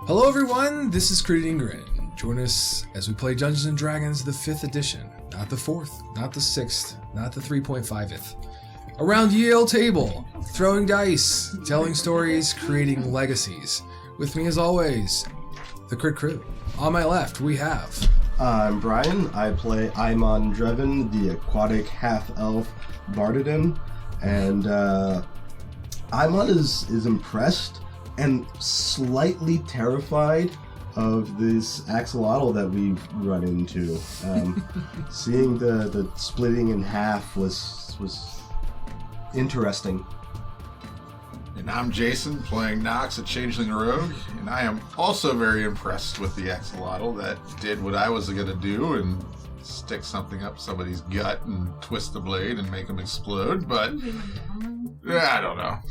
Hello everyone, this is Grin. Join us as we play Dungeons & Dragons the 5th edition. Not the 4th, not the 6th, not the 3.5th. Around Yale table, throwing dice, telling stories, creating legacies. With me as always, the Crit Crew. On my left, we have... I'm Bryan. I play Aimon Dreven, the aquatic half-elf Bardadin. And Aimon is impressed and slightly terrified of this axolotl that we've run into. Seeing the splitting in half was interesting. And I'm Jason, playing Nox, a changeling rogue, and I am also very impressed with the axolotl that did what I was going to do and stick something up somebody's gut and twist the blade and make them explode, but I don't know.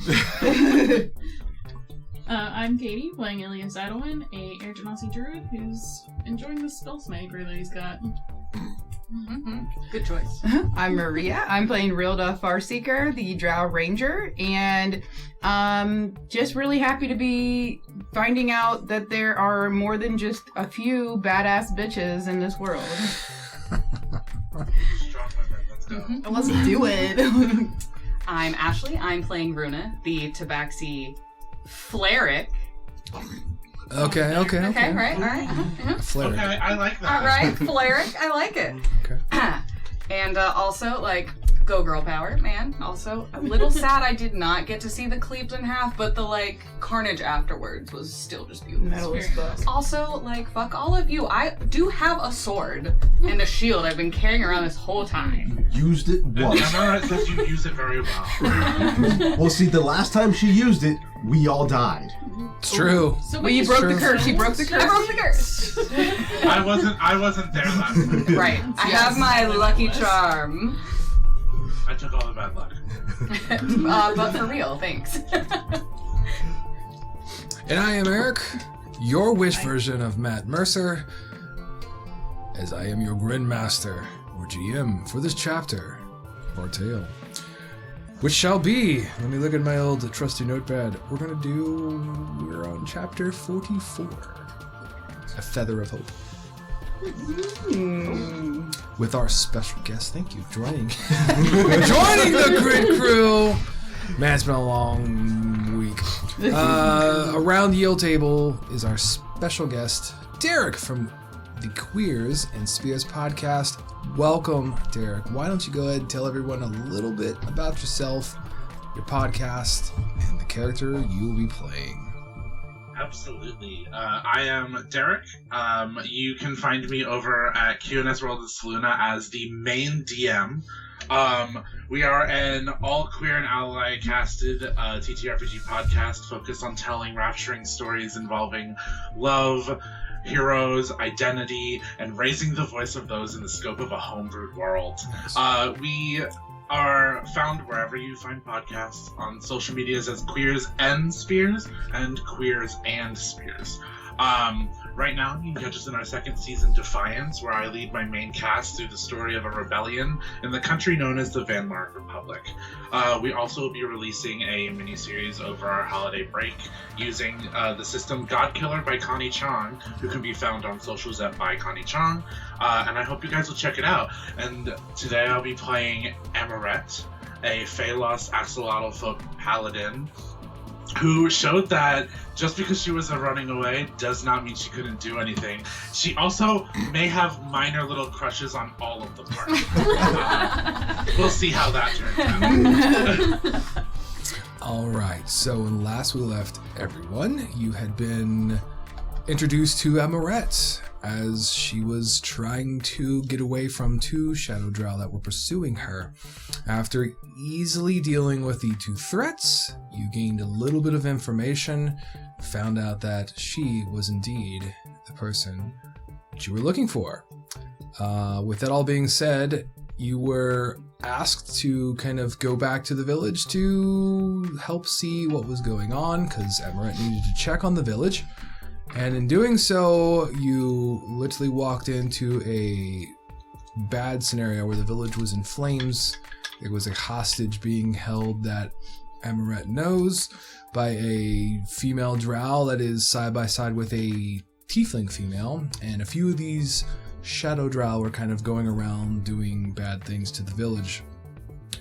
I'm Katie, playing Ilias Adolin, a Air Genasi druid who's enjoying the spell smaker that he's got. Mm-hmm. Good choice. I'm Maria. I'm playing Rilda Farseeker, the Drow Ranger, and just really happy to be finding out that there are more than just a few badass bitches in this world. Let's go. Let's do it. I'm Ashley. I'm playing Runa, the Tabaxi Fleric. Okay. Right, all right. Flare. Okay, I like that. All right, Fleric, I like it. Okay. And also, go girl power, man. Also, a little sad I did not get to see the cleaved in half, but the, carnage afterwards was still just beautiful. Metal as fuck. Also, fuck all of you. I do have a sword and a shield I've been carrying around this whole time. Used it once. Amorette says you use it very well. Well, see, the last time she used it, we all died. It's true. So Well, you broke the curse. She broke the I curse. broke the curse. I wasn't there last time. Right. I have my lucky charm. I took all the bad luck. But for real, thanks. And I am Eric, your wish version of Matt Mercer, as I am your Grin Master, or GM, for this chapter, or tale. Which shall be, let me look at my old trusty notepad, we're on chapter 44, A Feather of Hope. With our special guest, thank you, joining the Grid Crew. Man, it's been a long week. Around the Yale table is our special guest, Derek from the Queers and Spears podcast. Welcome, Derek. Why don't you go ahead and tell everyone a little bit about yourself, your podcast, and the character you will be playing. Absolutely. I am Derek. You can find me over at QNS World of Saluna as the main DM. We are an all queer and ally casted TTRPG podcast focused on telling rapturing stories involving love, heroes, identity, and raising the voice of those in the scope of a homebrewed world. Nice. We are found wherever you find podcasts on social medias as Queers and Spears and Queers and Spears. Right now, you can catch us in our second season, Defiance, where I lead my main cast through the story of a rebellion in the country known as the Vanmark Republic. We also will be releasing a miniseries over our holiday break using the system Godkiller by Connie Chong, who can be found on socials at by Connie Chong, and I hope you guys will check it out. And today I'll be playing Amorette, a Phalos Axolotl folk paladin, who showed that just because she was running away does not mean she couldn't do anything. She also may have minor little crushes on all of the party. We'll see how that turns out. All right, so when last we left everyone, you had been introduced to Amorette as she was trying to get away from two Shadow Drow that were pursuing her. After easily dealing with the two threats, you gained a little bit of information, found out that she was indeed the person that you were looking for. With that all being said, you were asked to kind of go back to the village to help see what was going on, because Amorette needed to check on the village. And in doing so, you literally walked into a bad scenario where the village was in flames. There was a hostage being held that Amorette knows by a female drow that is side by side with a tiefling female, and a few of these shadow drow were kind of going around doing bad things to the village.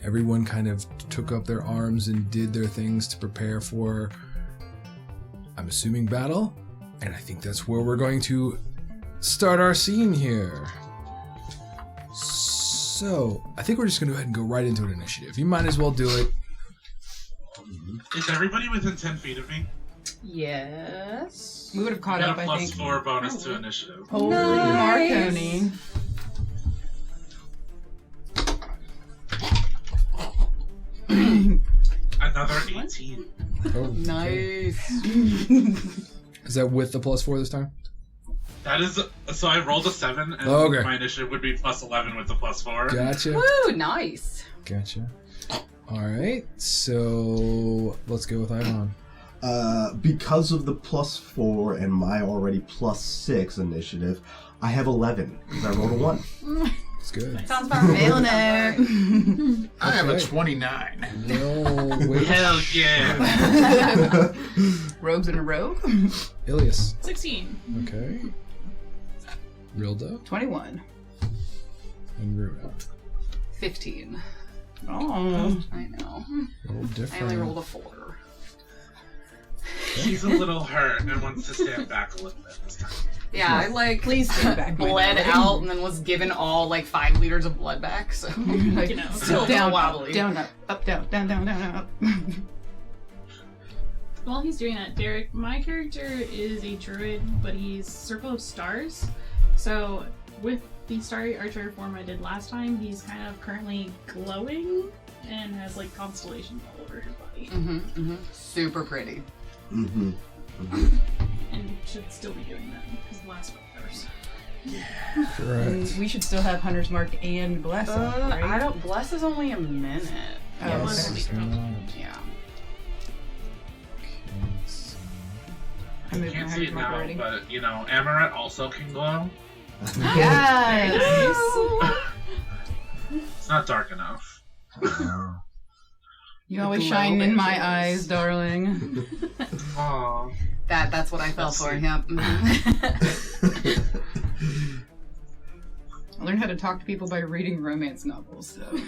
Everyone kind of took up their arms and did their things to prepare for, I'm assuming, battle, and I think that's where we're going to start our scene here. So, I think we're just going to go ahead and go right into an initiative. You might as well do it. Is everybody within 10 feet of me? Yes. We would have caught I up, got a I plus think. 4 bonus to initiative. Holy Nice. Marconi. Another 18. Oh, okay. Nice. Is that with the +4 this time? That is, so I rolled a 7, and Oh, okay. my initiative would be plus 11 with the plus 4. Gotcha. Woo, nice. Gotcha. Alright, so let's go with Ivan. Because of the +4 and my already +6 initiative, I have 11 because I rolled a 1. It's good. Sounds about right. Failing it. I have a Okay. 29. No, wait. Hell yeah. Rogues in a row. Ilias. 16. Okay. Rilda 21. and Runa. 15. Oh. I know. A little I only different. rolled a 4. She's a little hurt and wants to stand back a little bit this time. Yeah, I like Please stand back, my bled darling. out and then was given all like 5 liters of blood back. So Like, You know, still down, wobbly. down, up, down, down, down, down, up. While he's doing that, Derek, my character is a druid, but he's Circle of Stars. So with the Starry Archer form I did last time, he's kind of currently glowing and has like constellations all over his body. Super pretty. Mm-hmm. And should still be doing that because last first. Correct. And we should still have Hunter's Mark and Bless up, right? I don't. Bless is only a minute. Oh, Yeah, okay. Bless will be coming. Yeah. I moved my Can't see Hunter's it Mark now, already. but, you know, Amorette also can glow. Yes! It's not dark enough. You always Glow shine in my angels. eyes, darling. Aww. That's what I fell That's for. sweet. Yep. I learned how to talk to people by reading romance novels, so.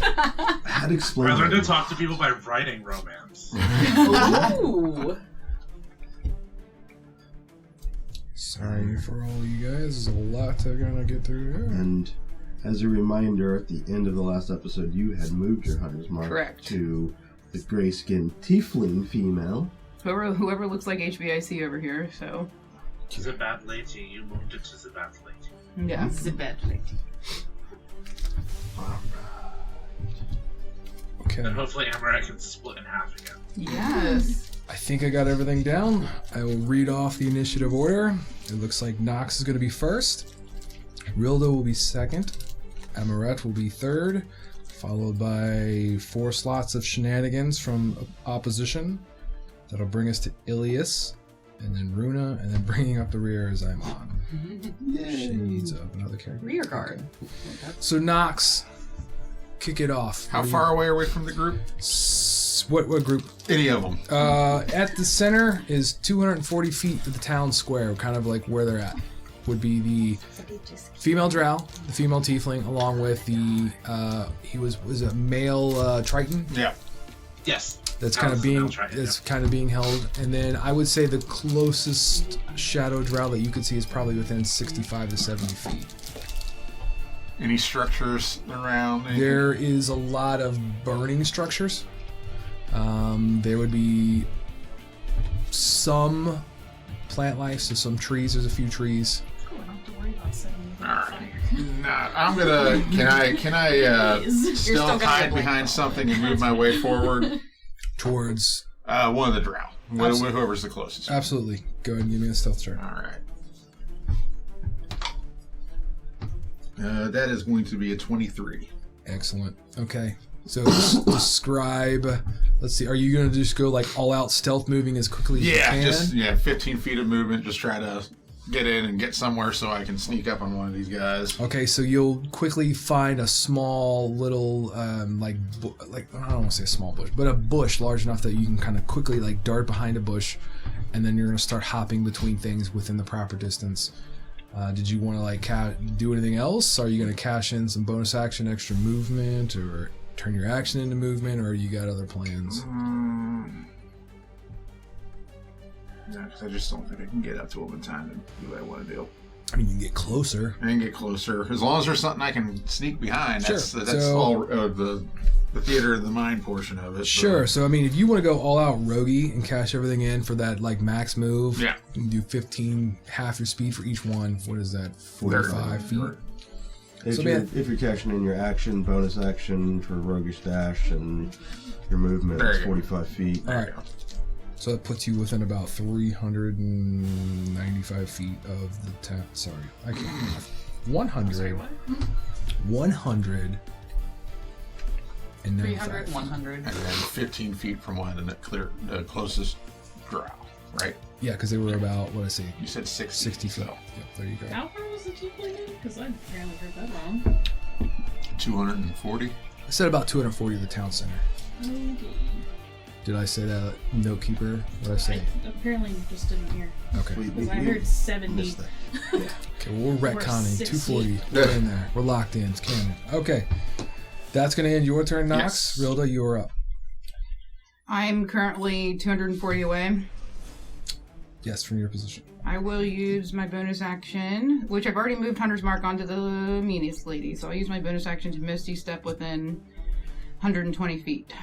That explains I learned to everything. talk to people by writing romance. Ooh. Sorry for all you guys. There's a lot to kind of get through here. And as a reminder, at the end of the last episode, you had moved your Hunter's Mark Correct. to the gray-skinned tiefling female. Whoever looks like HBIC over here, so. She's a bad lady. You moved it to the bad lady. Yeah. It's a bad lady. Okay. And hopefully Amorette can split in half again. Yes. I think I got everything down. I will read off the initiative order. It looks like Nox is going to be first. Rilda will be second. Amorette will be third, followed by 4 slots of shenanigans from opposition. That'll bring us to Ilias, and then Runa, and then bringing up the rear as I'm on. Shades of another character. Rear guard. Okay. So Nox, kick it off. How far away are we from the group? What group? Any of them. At the center is 240 feet to the town square, kind of like where they're at. Would be the female drow, the female tiefling, along with the he was a male triton. Yeah. Yes. That's kind of being held, and then I would say the closest shadow drow that you could see is probably within 65 to 70 feet. Any structures around? Anything? There is a lot of burning structures. There would be some plant life, so some trees. There's a few trees. Cool, I don't have to worry about setting anything on Alright. fire. Nah, I'm gonna. Can I Please. still still gonna hide get blamed. behind something and move my way forward? Towards. One of the drow. Absolutely. Whoever's the closest. Absolutely. Go ahead and give me a stealth check. All right. That is going to be a 23. Excellent. Okay. So describe. Let's see. Are you going to just go like all out stealth moving as quickly as you can? 15 feet of movement. Just try to get in and get somewhere so I can sneak up on one of these guys. Okay, so you'll quickly find a small little, like I don't want to say a small bush, but a bush large enough that you can kind of quickly like dart behind a bush, and then you're going to start hopping between things within the proper distance. Did you want to like do anything else? Are you going to cash in some bonus action, extra movement, or turn your action into movement, or you got other plans? No, because I just don't think I can get up to him in time to do what I want to do. I mean, you can get closer. I can get closer. As long as there's something I can sneak behind. That's So- all the theater of the mind portion of it. Sure. So I mean, if you want to go all out roguey and cash everything in for that like max move, Yeah. you can do 15, half your speed for each one. What is that? 45 feet. If, So, you're, man- if you're cashing in your action, bonus action for roguish dash, and your movement There is you go. 45 feet. All right. So that puts you within about 395 feet of the town. Sorry, I can't. 100. Sorry, what? 100. And 300, 100. And then 15 feet from one, and the closest Drow, right? Yeah, because they were about, what did I say, You said 60. 60 feet. So Yep, there you go. How far was the tiefling in? Because I apparently heard that wrong. 240. I said about 240 of the town center. Okay. Did I say that? Note keeper? What did I say? I apparently just didn't hear. Okay. Because I heard 70. missed that. Okay, well, we're retconning. 60. 240. We're in there. We're locked in. It's canon. Okay. That's going to end your turn, Nox. Yes. Rilda, you're up. I'm currently 240 away. Yes, from your position. I will use my bonus action, which I've already moved Hunter's Mark onto the meanest lady, so I'll use my bonus action to Misty Step within 120 feet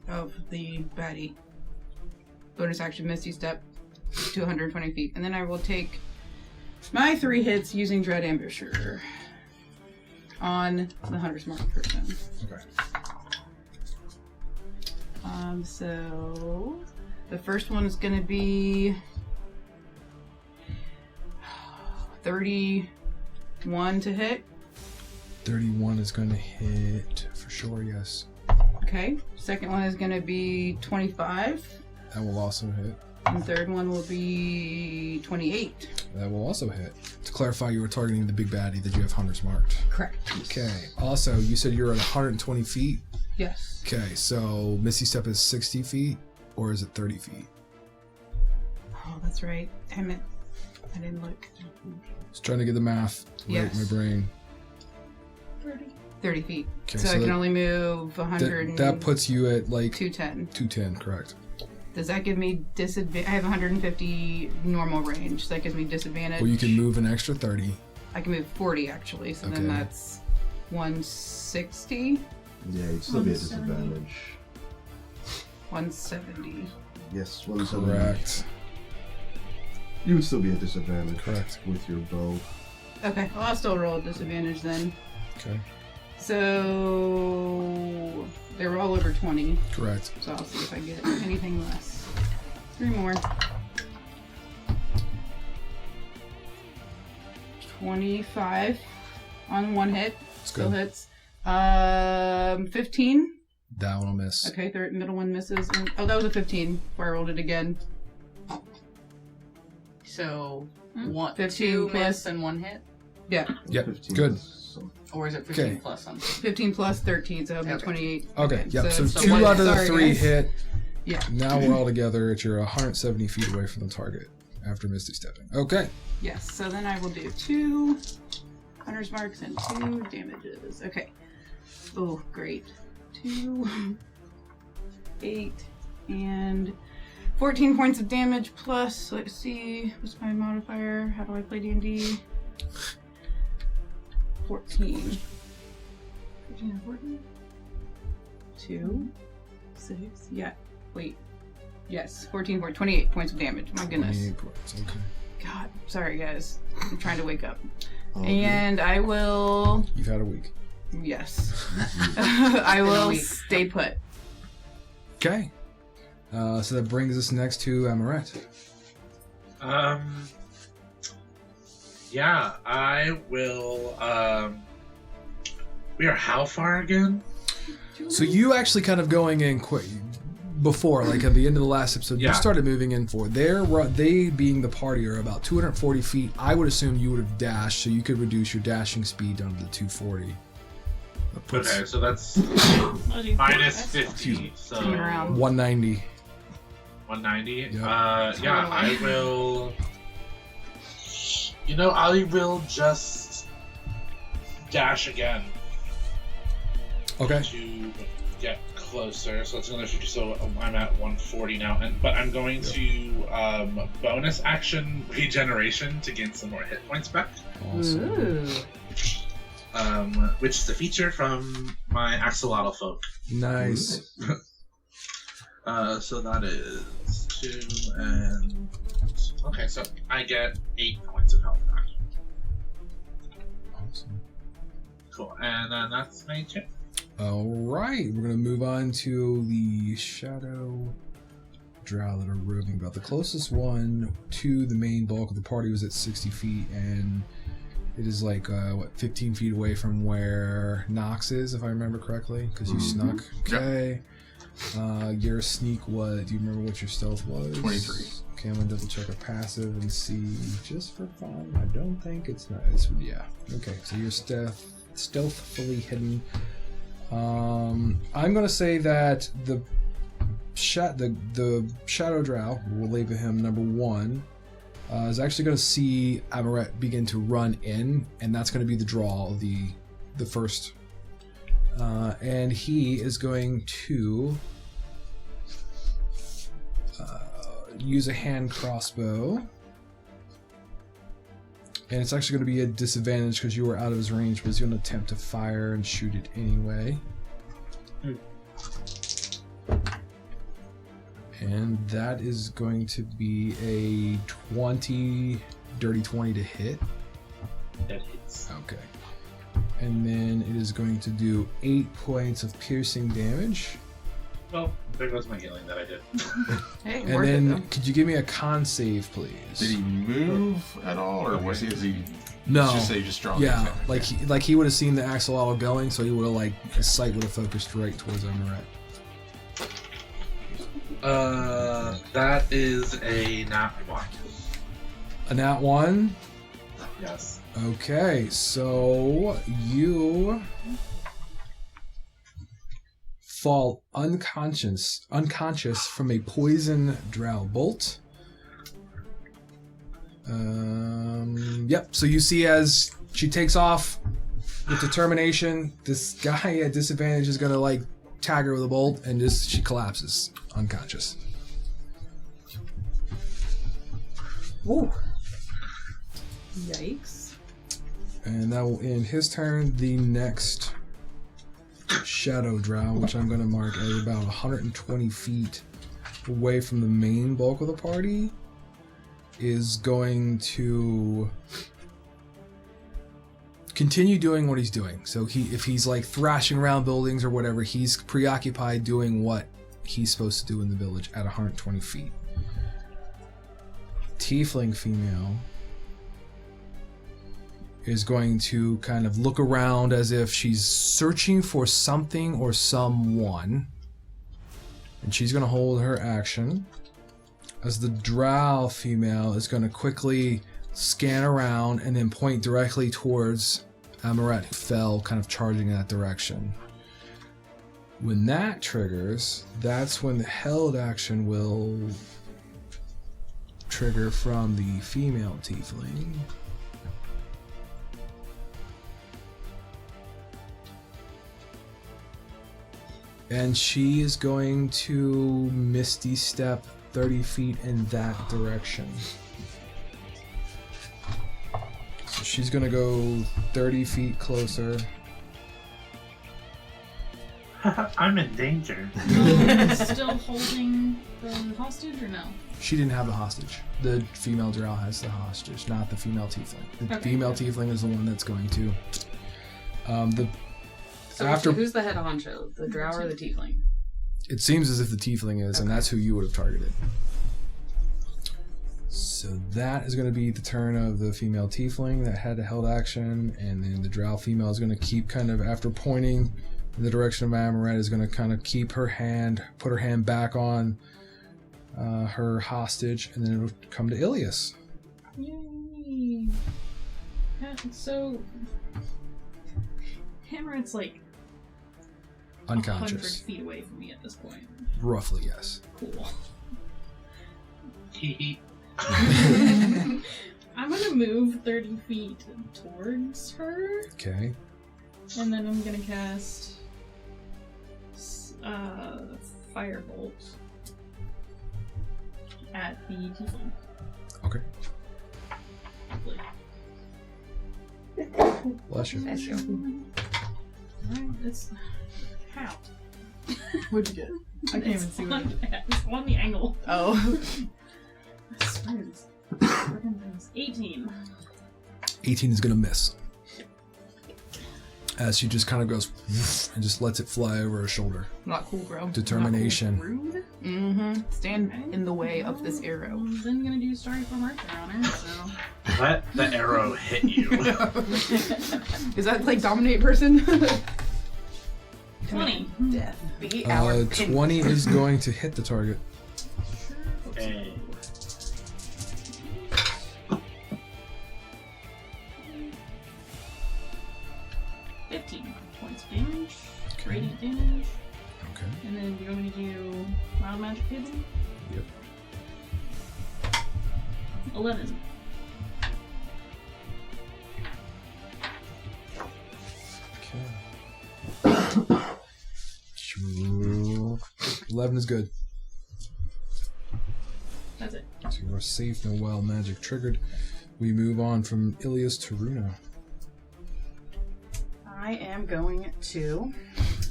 of the baddie. Bonus action Misty Step to 120 feet. And then I will take my 3 hits using Dread Ambusher on the Hunter's Mark person. Okay. So the first one is going to be 31 to hit. 31 is going to hit for sure, yes. Okay. Second one is going to be 25. That will also hit. And third one will be 28. That will also hit. To clarify, you were targeting the big baddie that you have hunters marked. Correct. Okay. Also, you said you're at 120 feet. Yes. Okay, so Misty Step is 60 feet, or is it 30 feet? Oh, that's right. Damn it. I didn't look. Just trying to get the math right Yes. in my brain. 30 feet. Okay, so I so can that- only move 100 That puts you at like 210. 210, correct. Does that give me disadvantage? I have 150 normal range, so that gives me disadvantage. Well, you can move an extra 30. I can move 40 actually, so then Okay. that's 160, Yeah, you'd still be at 170. disadvantage. 170. Yes, 170. Correct. You would still be at disadvantage. Correct. With your bow. Okay, well, I'll still roll a disadvantage then. Okay, So they were all over 20, correct. so I'll see if I get anything less. 3 more. 25 on 1 hit. It's Still good. hits. 15. That one will miss. Okay, third middle one misses. And, oh, that was a 15 before I rolled it again. So, Hmm? 2 plus- miss and 1 hit? Yeah, Yep, 15 good. plus some- Or is it 15 Okay. plus something? 15 plus 13, so it'll be Okay. 28. Okay, yep. So, so 2 one- out of the sorry, 3 guys. hit. Yeah. Now we're all together at your 170 feet away from the target after Misty stepping. Okay. Yes, so then I will do 2 Hunter's Marks and 2 damages. Okay. Oh, great. 2, 8, and 14 points of damage plus, let's see, what's my modifier? How do I play D&D? 14. 14? 2, 6, yeah, wait. Yes, 14, 28 points of damage. My goodness. 28 points. Okay. God, sorry guys. I'm trying to wake up. Oh, And I will, You've had a week. yes. I will week. stay put. Okay. So that brings us next to Amorette. Yeah, I will. We are how far again? So you actually kind of going in quick before, like at the end of the last episode, Yeah. you started moving in for. They being the party are about 240 feet. I would assume you would have dashed, so you could reduce your dashing speed down to the 240. That puts Okay, so that's minus 50. So Turn around. 190. 190. Yep. Yeah, I will. I will just dash again Okay. to get closer. So it's another 50. So I'm at 140 now, but I'm going to bonus action regeneration to gain some more hit points back. Awesome. Ooh. Which is a feature from my Axolotl folk. Nice. So that is 2 and... Okay, so I get 8 points of health back. Awesome. Cool, and then that's my turn. All right, we're gonna move on to the shadow drow that are roving about. The closest one to the main bulk of the party was at 60 feet, and it is like 15 feet away from where Nox is, if I remember correctly, because you snuck. Okay. Your sneak was. Do you remember what your stealth was? 23. Okay, I'm gonna double check a passive and see just for fun. I don't think it's not. It's yeah. Okay, so you're stealthfully hidden. I'm gonna say that the shadow drow, we'll label him number 1, is actually gonna see Amorette begin to run in, and that's gonna be the draw of the first. And he is going to use a hand crossbow. And it's actually going to be a disadvantage because you were out of his range, but he's going to attempt to fire and shoot it anyway. And that is going to be a 20, dirty 20 to hit. That hits. Okay. And then it is going to do 8 points of piercing damage. Well, there goes my healing that I did. Hey, And worth then, it, though. could you give me a con save, please? Did he move at all, or was he? Is he? No. Just say just strong. Yeah, attack? like he would have seen the axolotl going, so he would have his sight would have focused right towards Amorette. That is a nat 1. A nat 1. Yes. Okay, so you fall unconscious from a poison drow bolt. Yep. So you see as she takes off with determination, this guy at disadvantage is gonna tag her with a bolt, and she collapses unconscious. Ooh. Yikes. And that will end his turn. The next shadow drow, which I'm going to mark as about 120 feet away from the main bulk of the party, is going to continue doing what he's doing. So if he's thrashing around buildings or whatever, he's preoccupied doing what he's supposed to do in the village at 120 feet. Tiefling female is going to kind of look around as if she's searching for something or someone. And she's going to hold her action. As the drow female is going to quickly scan around and then point directly towards Amorette, who fell, kind of charging in that direction. When that triggers, that's when the held action will trigger from the female tiefling. And she is going to Misty Step 30 feet in that direction. So she's going to go 30 feet closer. I'm in danger. Still holding the hostage or no? She didn't have the hostage. The female drow has the hostage, not the female tiefling. The Okay. female tiefling is the one that's going to. So After- who's the head honcho? The drow or the tiefling? It seems as if the tiefling is, and Okay. that's who you would have targeted. So So that is going to be the turn of the female tiefling that had a held action, and then the drow female is going to keep kind of, after pointing in the direction of Amorette, is going to kind of keep her hand, put her hand back on her hostage, and then it'll come to Ilias. Yay! So, Amorette's like 100 Unconscious. feet away from me at this point. Roughly, yes. Cool. Hee I'm gonna move 30 feet towards her, Okay. and then I'm gonna cast Firebolt at the tiefling. Okay. Hopefully. Bless you. Bless you. Alright, it's... How? What'd you get? I can't even see what. It's on the angle. Oh. I swear this freaking thing's 18. 18 is going to miss. As she just kind of goes and just lets it fly over her shoulder. Not cool, bro. Determination. Rude. Mm-hmm. Stand in the way of this arrow. Then gonna do Starry for Marker on her, so... Let the arrow hit you. Is that like dominate person? 20. Death. Be our 20 is going to hit the target. Hey. Points of damage. Radiant damage. Okay. And then do you want me to do Wild Magic Hidden? Yep. 11. Okay. 11 is good. That's it. So you are safe, no wild magic triggered. We move on from Ilias to Runa. I am going to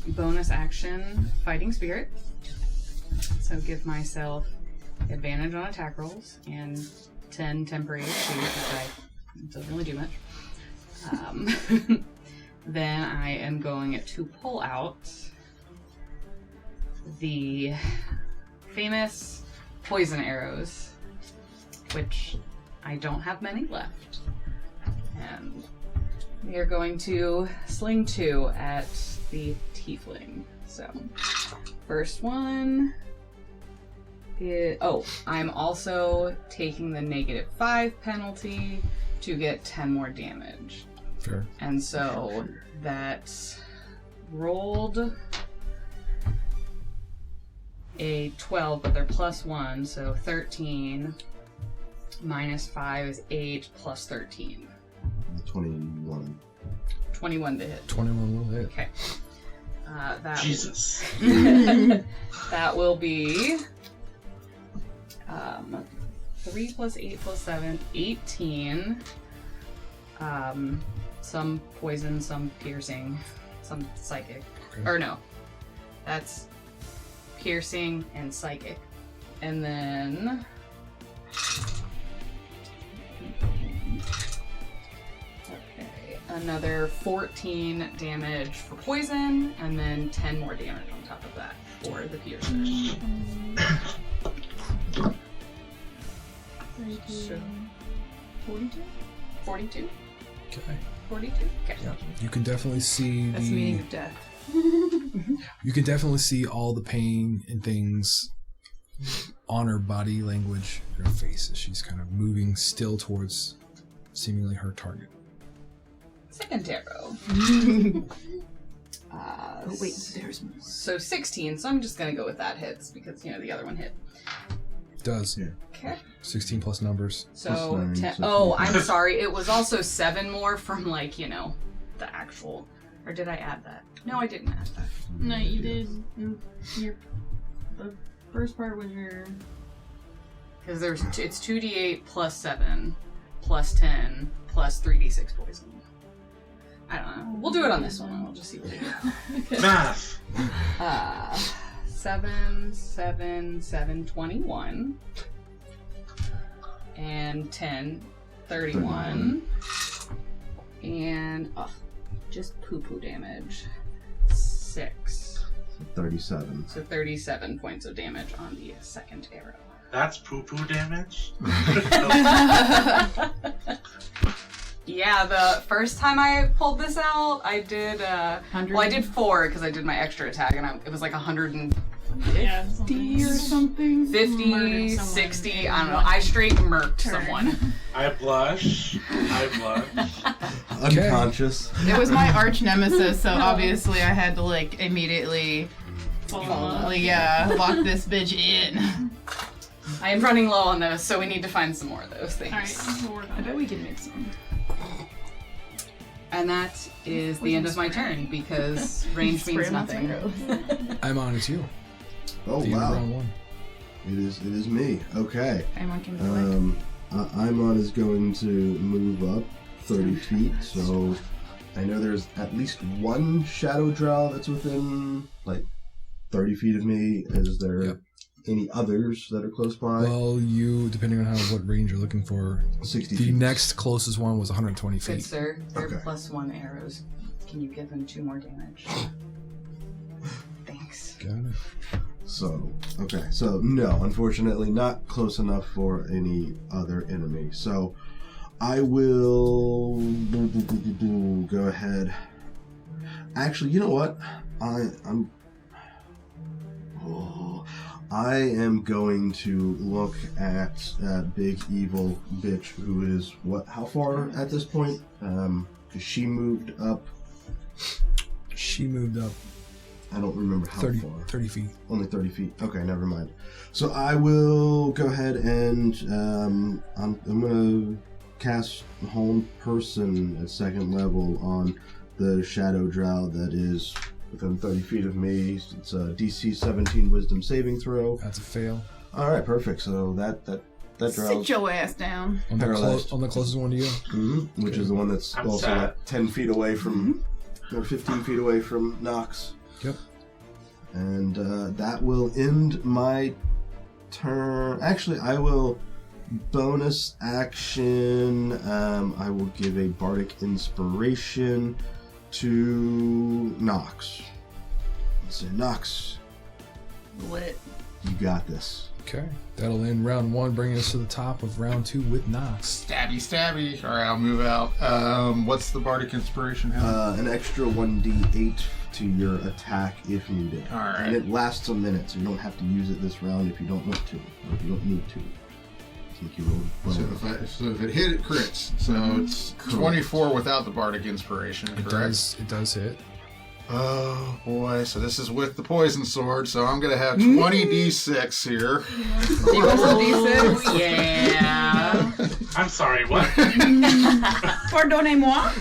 bonus action Fighting Spirit. So give myself advantage on attack rolls and 10 temporary HP, which doesn't really do much. Then I am going to pull out the famous poison arrows, which I don't have many left. And we are going to sling 2 at the tiefling. So, first one is... Oh, I'm also taking the -5 penalty to get 10 more damage. Fair. And so that's rolled a 12, but they're +1, so 13 minus 5 is 8 plus 13. 21. 21 to hit. 21 will hit. Okay. That Jesus. that will be 3 plus 8 plus 7, 18. Some poison, some piercing, some psychic. Okay. Or no, that's piercing and psychic. And then... Okay, another 14 damage for poison, and then 10 more damage on top of that for the piercing. So, 42? 42? Okay. 42? Okay. Yeah. You can definitely see That's the the... meaning of death. You can definitely see all the pain and things on her body language, her face, as she's kind of moving still towards seemingly her target. Second arrow. Oh wait, there's more. So 16, so I'm just gonna go with that hits because, you know, the other one hit. Does. Yeah. Okay. 16 plus numbers. So, Plus 9, 10. so Oh, 14. I'm sorry. It was also 7 more from, like, you know, the actual. Or did I add that? No, I didn't add that. No, you did. The first part was your... Because it's 2d8 plus 7 plus 10 plus 3d6 poison. I don't know. We'll do it on this one and we'll just see what we get. Math. 7, 7, 7, 21. And 10, 31. And, just poo-poo damage. 6. 37. So 37 points of damage on the second arrow. That's poo-poo damage? Yeah, the first time I pulled this out, I did, well, I did 4 because I did my extra attack, and it was like 150 Yeah, or something. Murdered someone 60, I don't know. I straight murked someone. I blush. Unconscious. It was my arch nemesis, so obviously I had to like immediately, lock this bitch in. I am running low on those, so we need to find some more of those things. Alright, we'll work on I bet it. we can make some. And that is the end of my turn because range means nothing. I'm on it too. Oh The end of wow. round 1. It is me. Okay. Anyone can do it. Imon is going to move up 30 feet, so I know there's at least one shadow drow that's within like 30 feet of me. Is there any others that are close by? Well, you, depending on what range you're looking for, 60 the feet. next closest one was 120 Good feet. sir, they're Okay. +1 arrows. Can you give them 2 more damage? Thanks. Got it. So, okay. So, no, unfortunately, not close enough for any other enemy. So, I will go ahead. Actually, you know what? I am going to look at that big evil bitch who is what? How far at this point? Because she moved up. She moved up I don't remember how 30 far. 30 feet. Only 30 feet. Okay, never mind. So I will go ahead and I'm going to cast Hone Person at 2nd level on the Shadow Drow that is within 30 feet of me. It's a DC 17 Wisdom saving throw. That's a fail. All right, perfect. So that drow Sit your ass down. On the, Paralyzed. on the closest one to you. which is the one that's I'm also sad. like 10 feet away from, or 15 feet away from Nox. Yep. And that will end my turn. Actually, I will bonus action. I will give a bardic inspiration to Nox. Let's say, Nox, Lit. you got this. Okay. That'll end round 1, bringing us to the top of round 2 with Nox. Stabby. All right, I'll move out. What's the bardic inspiration have? An extra 1d8 to your attack if needed. All right. And it lasts a minute, so you don't have to use it this round if you don't want to, or if you don't need to. I think you will. So if it hit, it crits. So it's 24 without the bardic inspiration, It correct? does hit. Oh boy, so this is with the poison sword, so I'm gonna have 20d6 here. Equals a D6. Oh, yeah. I'm sorry, what? Pardonnez-moi.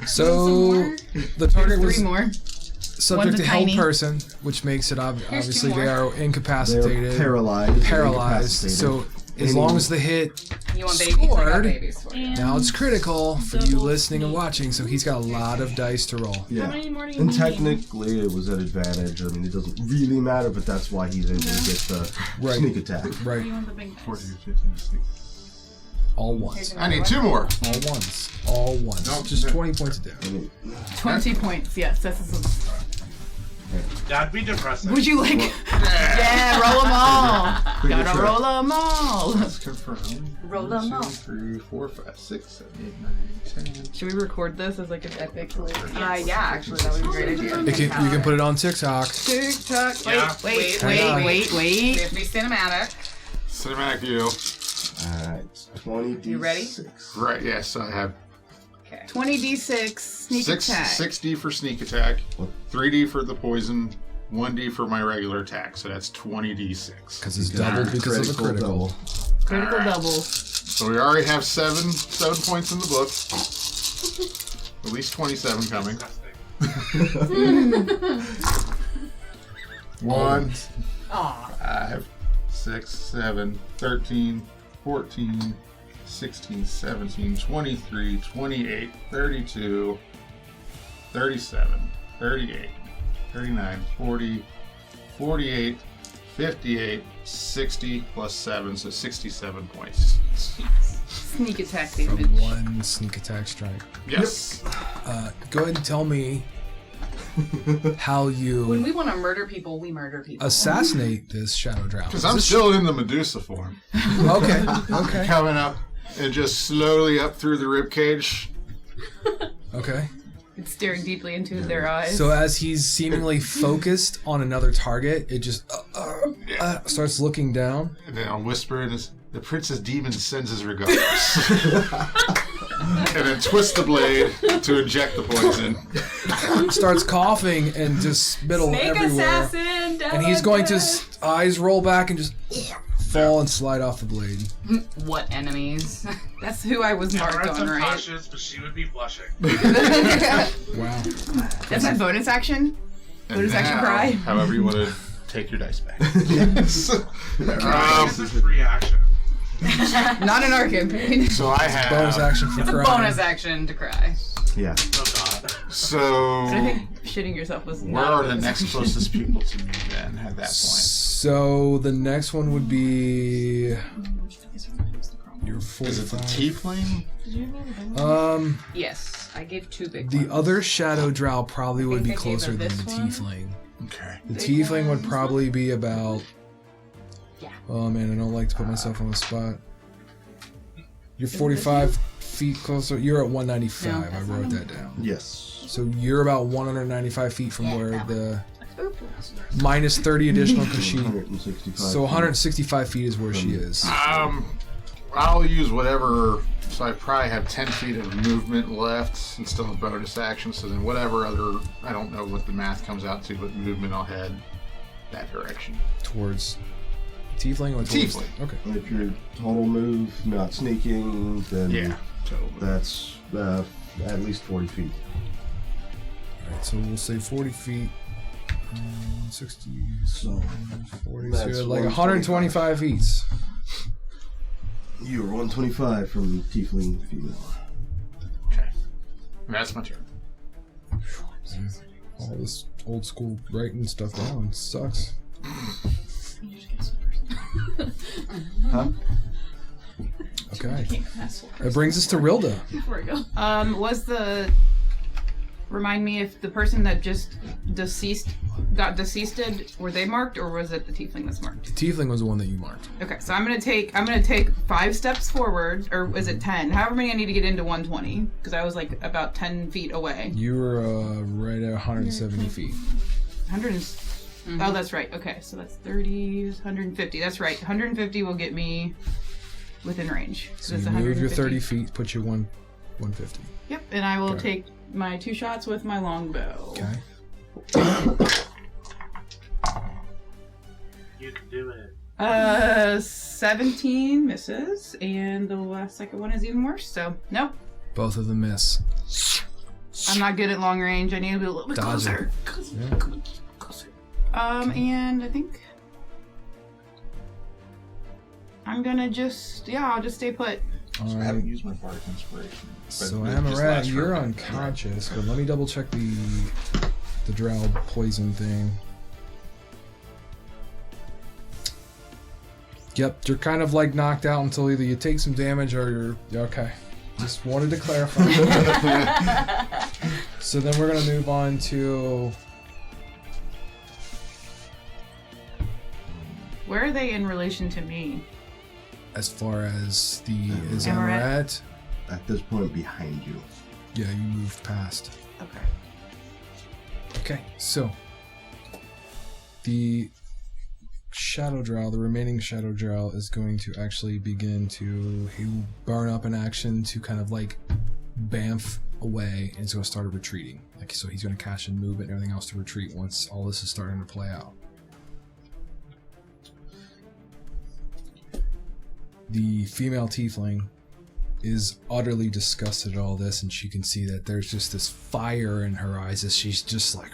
So the target was 3 more. subject One's to a held tiny. person, which makes it obviously more. they are They're incapacitated. paralyzed. Paralyzed. incapacitated. So as long as the hit You want babies? I got scored, babies for you. And now it's critical for you double listening and sneak. watching. So he's got a lot of dice to roll. How Yeah. many more do you And need? technically, it was at advantage. I mean, it doesn't really matter, but that's why he's able to get the Right. sneak attack. Or do Right. you want the big dice? 15, 16. All ones. I need 2 more. All ones. All ones. No, Just no. 20 points of damage. I mean, 20 points. Yes, that's That'd be depressing. Would you like? Yeah, roll them all. Gotta roll them all. Let's confirm. Roll 'em 1, all. 2, 3, 4, 5, 6, 7, 8, 9, 10. Should we record this as like an epic? Yeah, actually, that would be a great idea. You can put it on TikTok. TikTok. Yeah. Wait. We have to be cinematic. Cinematic view. Alright, 20d6. You ready? Right, yes, I have 20d6 sneak attack. 6d for sneak attack, What? 3d for the poison, 1d for my regular attack, so that's 20d6. Because it's You got doubled a because of the critical. double. Critical double. So we already have 7 points in the book. At least 27 coming. Disgusting. 1, Aw. 5, 6, 7, 13, 14, 16, 17, 23, 28, 32, 37, 38, 39, 40, 48, 58, 60 plus 7, so 67 points. Sneak attack From damage. 1 sneak attack strike. Yes. Go ahead and tell me how When you we want to murder people, we murder people. assassinate this Shadow Drow. Because I'm still in the Medusa form. Okay. Okay. Coming up and just slowly up through the ribcage. Okay. It's staring deeply into their eyes. So as he's seemingly focused on another target, it just starts looking down. And then I'll whisper in his, the Princess Demon sends his regards. And then twist the blade to inject the poison. Starts coughing and just spittle Snake everywhere. assassin, And he's going to eyes roll back and just fall and slide off the blade. What enemies? That's who I was marked Amorette's on, right? unconscious, but she would be blushing. Wow. That's my bonus action. And Bonus action now, cry. however you want to take your dice back. This is a free action. Not in our campaign. So I have... Bonus action for It's a crying. bonus action to cry. Yeah. Oh god. So... I think shitting yourself was Where not are a the bonus next action. closest people to me then at that point? So the next one would be your Is it the 45. tiefling? Yes, I gave 2 big The ones. other Shadow Drow probably would be think I gave closer her than this the one. Tiefling. Okay. The Tiefling would probably be about... Yeah. Oh man, I don't like to put myself on the spot. You're 45 feet closer. You're at 195. No, I that's wrote not that down. Yes. So you're about 195 feet from where that the... Minus 30 additional because she... 165. So 165 feet is where she is. I'll use whatever. So I probably have 10 feet of movement left and still a bonus action. So then whatever other, I don't know what the math comes out to, but movement I'll head that direction. Towards Tiefling or towards... Tiefling. Okay. If your total move, not sneaking, then Totally. that's at least 40 feet. Alright, so we'll say 40 feet. 60, so 40, so That's you're like 125 125 feet. You are 125 from Tiefling female. Okay. That's my turn. All this old school writing stuff down sucks. Huh? Okay. That brings us to Rilda. Before I go. Was the... Remind me if the person that just got deceased, were they marked or was it the tiefling that's marked? Tiefling was the one that you marked. Okay, so I'm gonna take 5 steps forward, or is it 10? However many I need to get into 120, because I was like about 10 feet away. You were right at 170 feet. 100. Oh, that's right. Okay, so that's 30, 150. That's right. 150 will get me within range. So that's you move your 30 150. feet, put you 150. Yep, and I will Okay. take my 2 shots with my longbow. Okay. You can do it. 17 misses, and the second one is even worse. So nope, Both of them miss. I'm not good at long range. I need to be a little bit Dodge it. closer. Yeah. Closer. And I think I'm gonna I'll just stay put. All I right. haven't used my bardic inspiration. But So it just Amorette, lasts for you're a minute. unconscious, but let me double check the Drow poison thing. Yep, you're kind of like knocked out until either you take some damage or you're okay. Just wanted to clarify. So then we're gonna move on to Where are they in relation to me? as far as the is Amorette. Amorette. At this point, behind you. Yeah, you moved past. Okay. Okay, so the Shadow Drow, the remaining Shadow Drow, is going to actually begin to burn up an action to kind of like bamf away, and he's going to start retreating. Like, so he's going to cash in movement and everything else to retreat once all this is starting to play out. The female tiefling is utterly disgusted at all this, and she can see that there's just this fire in her eyes as she's just like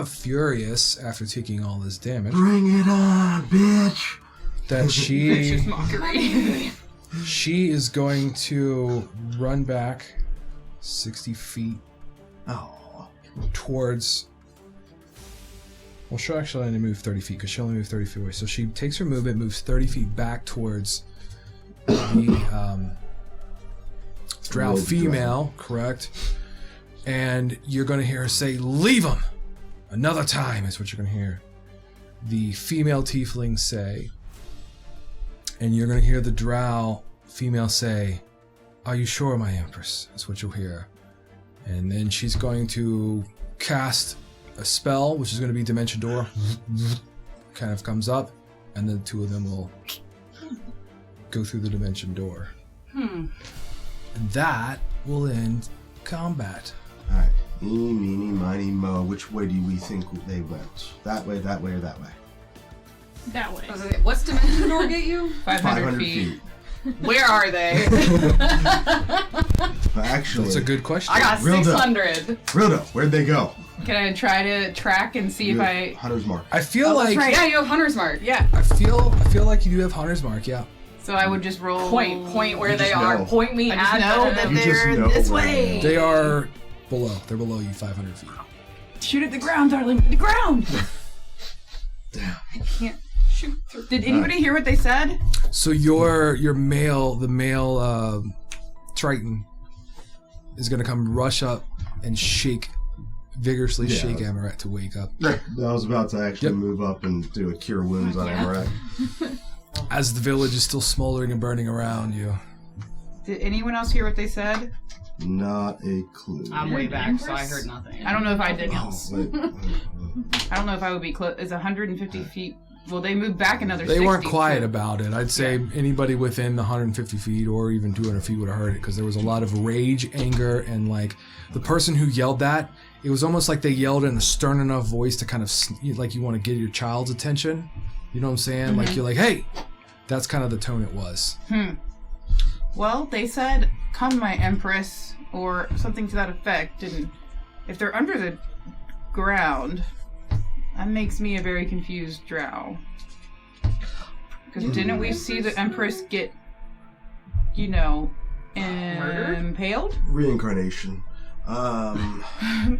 furious after taking all this damage. Bring it on, bitch! That Vicious mockery. she is going to run back 60 feet Oh. towards. Well, she'll actually only move 30 feet because she only moved 30 feet away. So she takes her movement, moves 30 feet back towards the Drow Red female, correct? And you're going to hear her say, "Leave him! Another time," is what you're going to hear the female tiefling say. And you're going to hear the drow female say, "Are you sure, my empress?" That's what you'll hear. And then she's going to cast a spell, which is going to be Dimension Door. Kind of comes up, and the two of them will go through the Dimension Door. And that will end combat. Alright. Eeny, meeny, miny, mo. Which way do we think they went? That way, or that way? That way. What's Dimension Door get you? 500 feet. Where are they? Actually, That's a good question. I got Real 600. Rildo, where'd they go? Can I try to track and see if I... Hunter's Mark. I feel Oh, like that's right. Yeah, you have Hunter's Mark. Yeah. I feel like you do have Hunter's Mark. Yeah. So I would just roll... Point where You they just are. know. Point me I just at know them. that You just they're know this where way. they They are below. They're below you 500 feet. Shoot at the ground, darling. The ground! Damn. I can't shoot through. Did anybody hear what they said? So the male Triton is going to come rush up and vigorously Yeah. shake Amorette to wake up. I was about to actually Yep. move up and do a cure wounds on Amorette. As the village is still smoldering and burning around you. Did anyone else hear what they said? Not a clue. I'm way back, so I heard nothing. I don't know if I did. Oh, wait. I don't know if I would be close. Is 150 feet... Will they move back another They 60? weren't quiet about it. I'd say anybody within the 150 feet or even 200 feet would have heard it because there was a lot of rage, anger, and like the person who yelled that, it was almost like they yelled in a stern enough voice to kind of like you want to get your child's attention. You know what I'm saying? Like you're like, "Hey!" That's kind of the tone it was. Well, they said, "Come, my empress," or something to that effect. And if they're under the ground, that makes me a very confused drow. Because didn't we see the empress get, impaled? Reincarnation.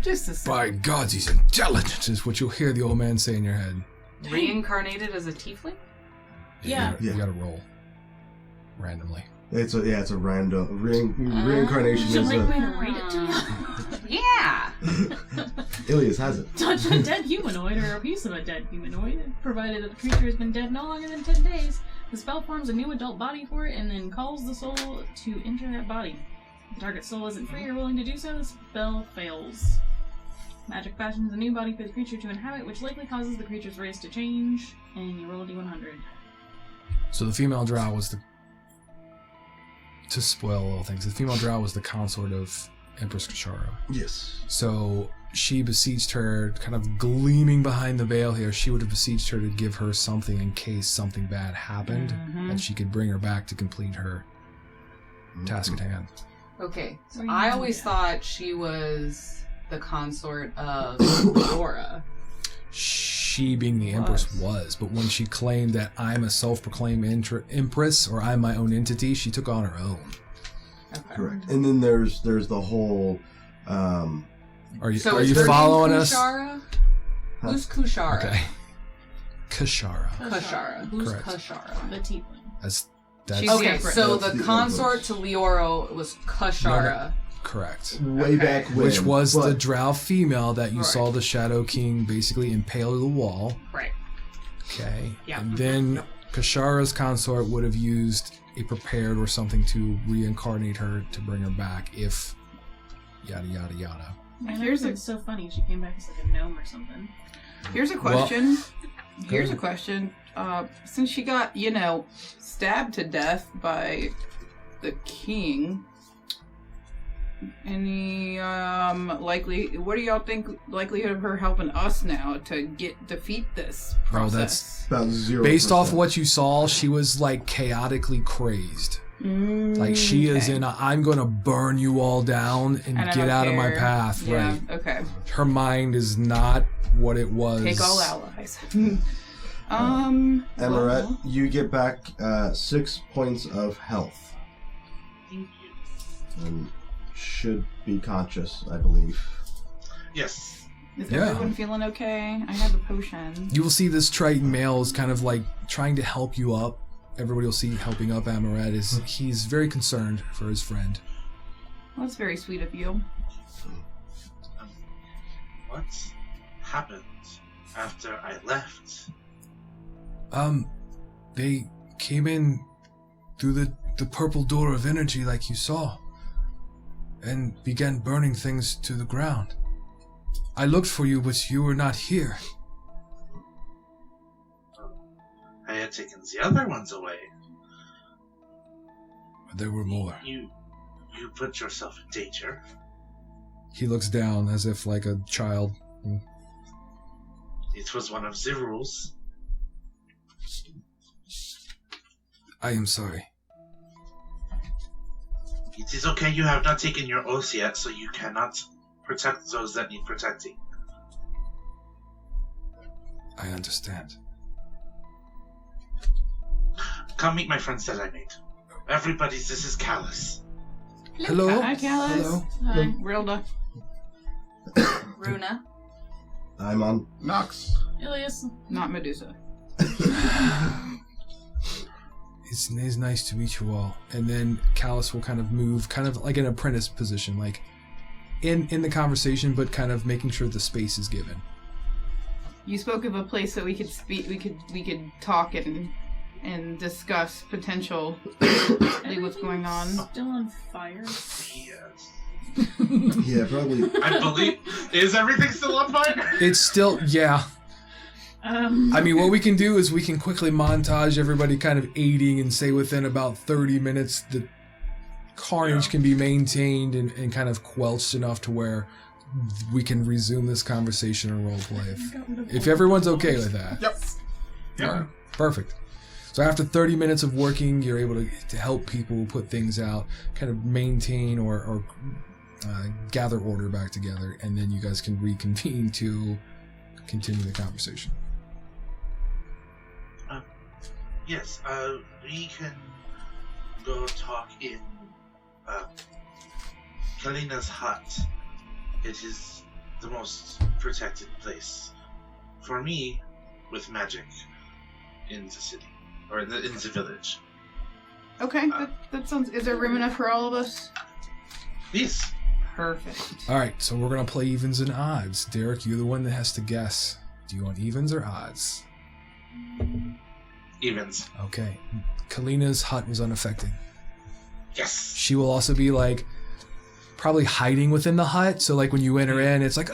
Just a second. By gods, he's intelligent, is what you'll hear the old man say in your head. Reincarnated as a tiefling? Yeah. You gotta roll randomly. It's a random reincarnation. Would you Is like me a, to read it to you? Yeah. Ilias has it. Touch a dead humanoid or a piece of a dead humanoid, provided that the creature has been dead no longer than 10 days. The spell forms a new adult body for it and then calls the soul to enter that body. If the target soul isn't free or willing to do so, the spell fails. Magic fashions a new body for the creature to inhabit, which likely causes the creature's race to change, and you roll a d100. So the female drow was to spoil little things, the female drow was the consort of Empress Kashara. Yes. So she beseeched her, kind of gleaming behind the veil here, she would have beseeched her to give her something in case something bad happened, and she could bring her back to complete her task at hand. Okay, so Or I you- always yeah. thought she was the consort of Laura. She, being the Empress, was, but when she claimed that I'm a self-proclaimed Empress, or I'm my own entity, she took on her own. Okay. Correct. And then there's the whole. Are you So are is you her name following us? Kushara? Who's Kushara? Okay. Kashara. Kushara. Who's Correct. Kushara? The tiefling. That's She's the Okay, Empress. so That's the the consort Empress. to Leoro was Kushara. correct. Way Okay. back when. Which was the but- drow female that you Right. saw the Shadow King basically impale to the wall. Right. Okay. Yeah. And then Kashara's consort would have used a prepared or something to reincarnate her to bring her back if yada yada yada. Man, Here's it's so funny. She came back as like a gnome or something. Here's a question. Here's a ahead. question. Since she got, stabbed to death by the king, any what do y'all think likelihood of her helping us now to defeat this Oh, process? that's About 0%. based off what you saw, she was like chaotically crazed. Like she is Okay. in a I'm gonna burn you all down and And I get don't out of my care. path. Yeah, Right. okay. Her mind is not what it was. Take all allies. Amorette, well, you get back 6 points of health. Thank you. And should be conscious, I believe. Yes. is Yeah. everyone feeling okay? I have a potion. You will see this Triton male is kind of like trying to help you up. Everybody will see helping up Amorette. He's very concerned for his friend. Well, that's very sweet of you. What happened after I left? They came in through the purple door of energy like you saw, and began burning things to the ground. I looked for you, but you were not here. I had taken the other ones away. There were more. You put yourself in danger. He looks down as if like a child. It was one of the rules. I am sorry. It is okay, you have not taken your oath yet, so you cannot protect those that need protecting. I understand. Come meet my friends that I made. Everybody, this is Callus. Hello? Hi, Callus. Hello? Hi, Rilda. Runa. I'm on. Nox. Ilias. Not Medusa. It's nice to meet you all. And then Callus will kind of move, kind of like an apprentice position, like in the conversation, but kind of making sure the space is given. You spoke of a place that we could speak. We could talk and discuss potentially what's going on. Still on fire. Yes. Yeah, probably. I believe. Is everything still on fire? It's still, yeah. I mean, what we can do is we can quickly montage everybody kind of aiding and say within about 30 minutes the carnage can be maintained and kind of quelched enough to where we can resume this conversation and roleplay. If everyone's okay with that. Yep. All right, perfect. So after 30 minutes of working, you're able to help people put things out, kind of maintain or gather order back together, and then you guys can reconvene to continue the conversation. Yes, we can go talk in Kalina's hut. It is the most protected place for me with magic in the city, or in the village. Okay, that sounds. Is there room enough for all of us? Yes. Perfect. All right, so we're going to play evens and odds. Derek, you're the one that has to guess. Do you want evens or odds? Evens. Okay. Kalina's hut was unaffected. Yes. She will also be like probably hiding within the hut. So like when you enter in, it's like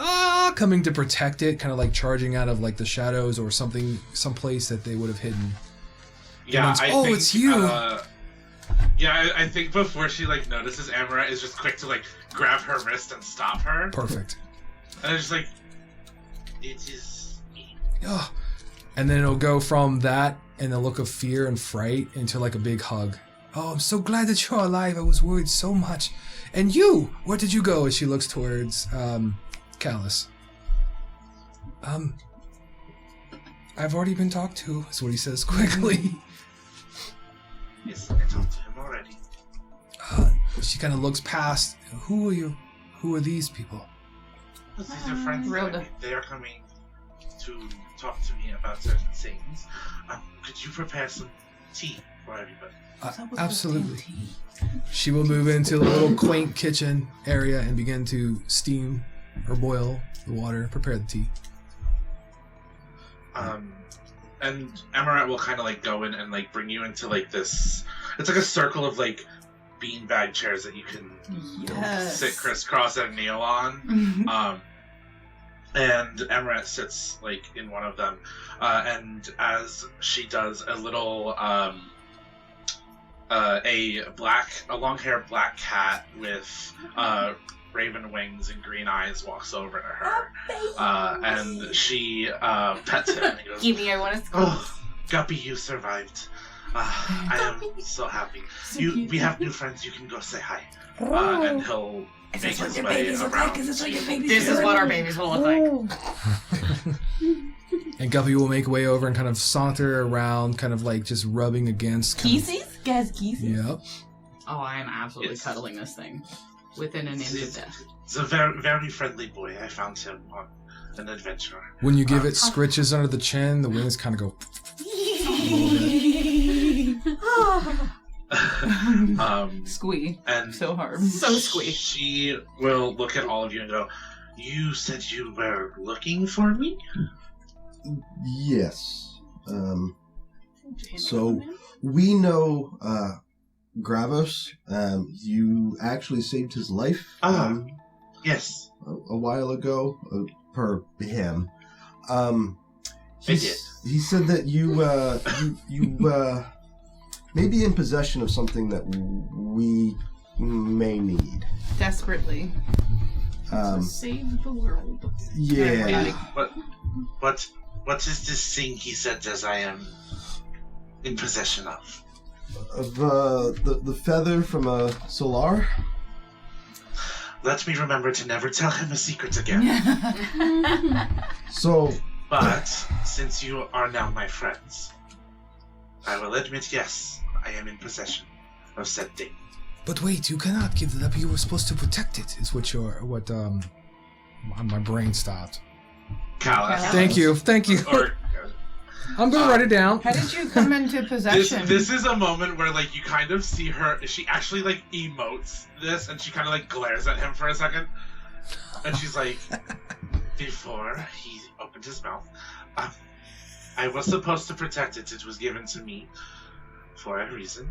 coming to protect it, kind of like charging out of like the shadows or something, someplace that they would have hidden. Yeah, I think, it's you. I think before she like notices, Amorette is just quick to like grab her wrist and stop her. Perfect. And it's just like, it is me. Oh. And then it'll go from that and the look of fear and fright into like a big hug. Oh, I'm so glad that you're alive. I was worried so much. And you, where did you go? As she looks towards Callus. I've already been talked to, is what he says quickly. Yes, I talked to him already. She kind of looks past. Who are you? Who are these people? These are friends that I Rhoda. made. They are coming to talk to me about certain things. Could you prepare some tea for everybody? Absolutely. She will move into the little quaint kitchen area and begin to steam or boil the water, prepare the tea. And Amorette will kind of like go in and like bring you into like this. It's like a circle of like beanbag chairs that you can sit crisscross and kneel on. And Amorette sits like in one of them, and as she does, a little a long-haired black cat with raven wings and green eyes walks over to her, and she pets him. And he goes, Give me, I want to squeeze. "Oh, Guppy, you survived. I am so happy. We have new friends. You can go say hi." And he'll make his way around. This is what our babies will look like. And Guppy will make way over and kind of saunter around, kind of like just rubbing against. Kisses? Guys, kisses? Yep. Oh, I am absolutely Yes. cuddling this thing. Within an inch of death. It's a very, very friendly boy. I found him on an adventure. When you give it scritches under the chin, the wings kind of go. Squee. And So hard. So squeak. She will look at all of you and go, You said you were looking for me? Yes. So we know Gravos. You actually saved his life. Yes. A while ago, per him. I did. He said that you may be in possession of something that we may need. Desperately. To save the world. Yeah. What is this thing he said that I am in possession of? Of the feather from a Solar? Let me remember to never tell him a secret again. So, But since you are now my friends, I will admit, yes, I am in possession of said thing. But wait, you cannot give it up. You were supposed to protect it. Is what my brain stopped. Callus. Thank you. Or, I'm gonna write it down. How did you come into possession? This is a moment where like you kind of see her. She actually like emotes this, and she kind of like glares at him for a second, and she's like, "Before he opened his mouth, I was supposed to protect it. It was given to me for a reason.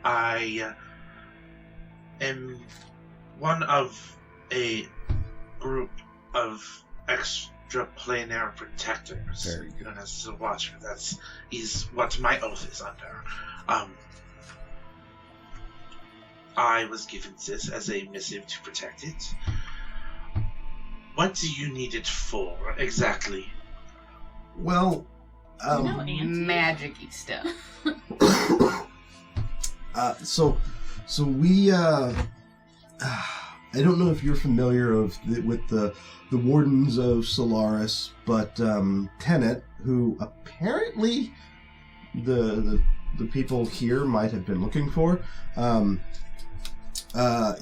I am one of a group of extraplanar protectors, Very good. known as the Watcher. That is what my oath is under. I was given this as a missive to protect it. What do you need it for exactly? well, Magic-y stuff. so we I don't know if you're familiar with the Wardens of Solaris, but Tenet, who apparently the people here might have been looking for,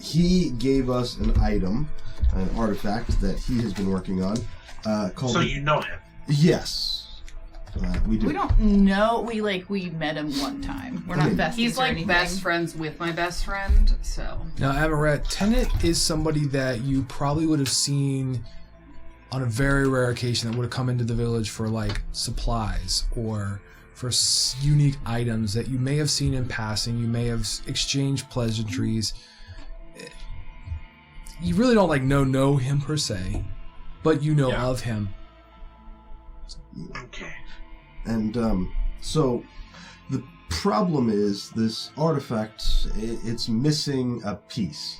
he gave us an item, an artifact that he has been working on. Called So you know him. Yes. We do. We don't know. We met him one time. We're not besties. He's or like anything. best friends with my best friend, so. Now, Amorette, Tenet is somebody that you probably would have seen on a very rare occasion that would have come into the village for like supplies or for unique items that you may have seen in passing. You may have exchanged pleasantries. You really don't know him per se, but you know of him. Okay. And so the problem is this artifact, it's missing a piece.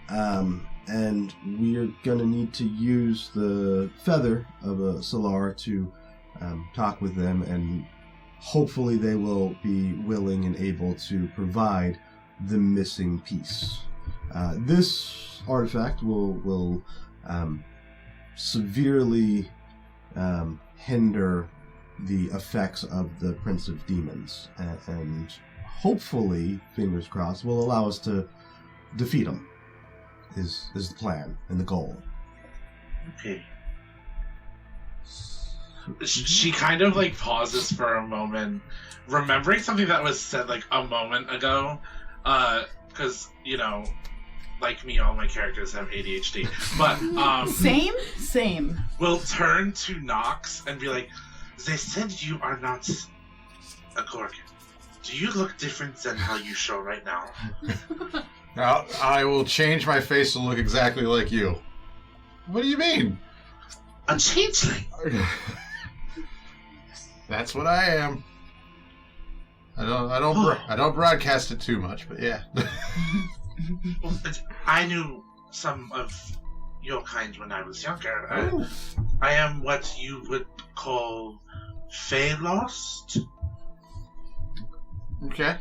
And we're going to need to use the feather of a Solar to talk with them, and hopefully they will be willing and able to provide the missing piece. This artifact will severely hinder the effects of the Prince of Demons, and hopefully, fingers crossed, will allow us to defeat him. Is the plan and the goal. Okay. She kind of pauses for a moment, remembering something that was said a moment ago. Because like me, all my characters have ADHD. But Same. We'll turn to Nox and be like, "They said you are not a Gorgon. Do you look different than how you show right now?" Now, I will change my face to look exactly like you. What do you mean? A changeling. That's what I am. I don't broadcast it too much, but yeah. Well, I knew some of your kind when I was younger. I am what you would call Fey Lost. Okay.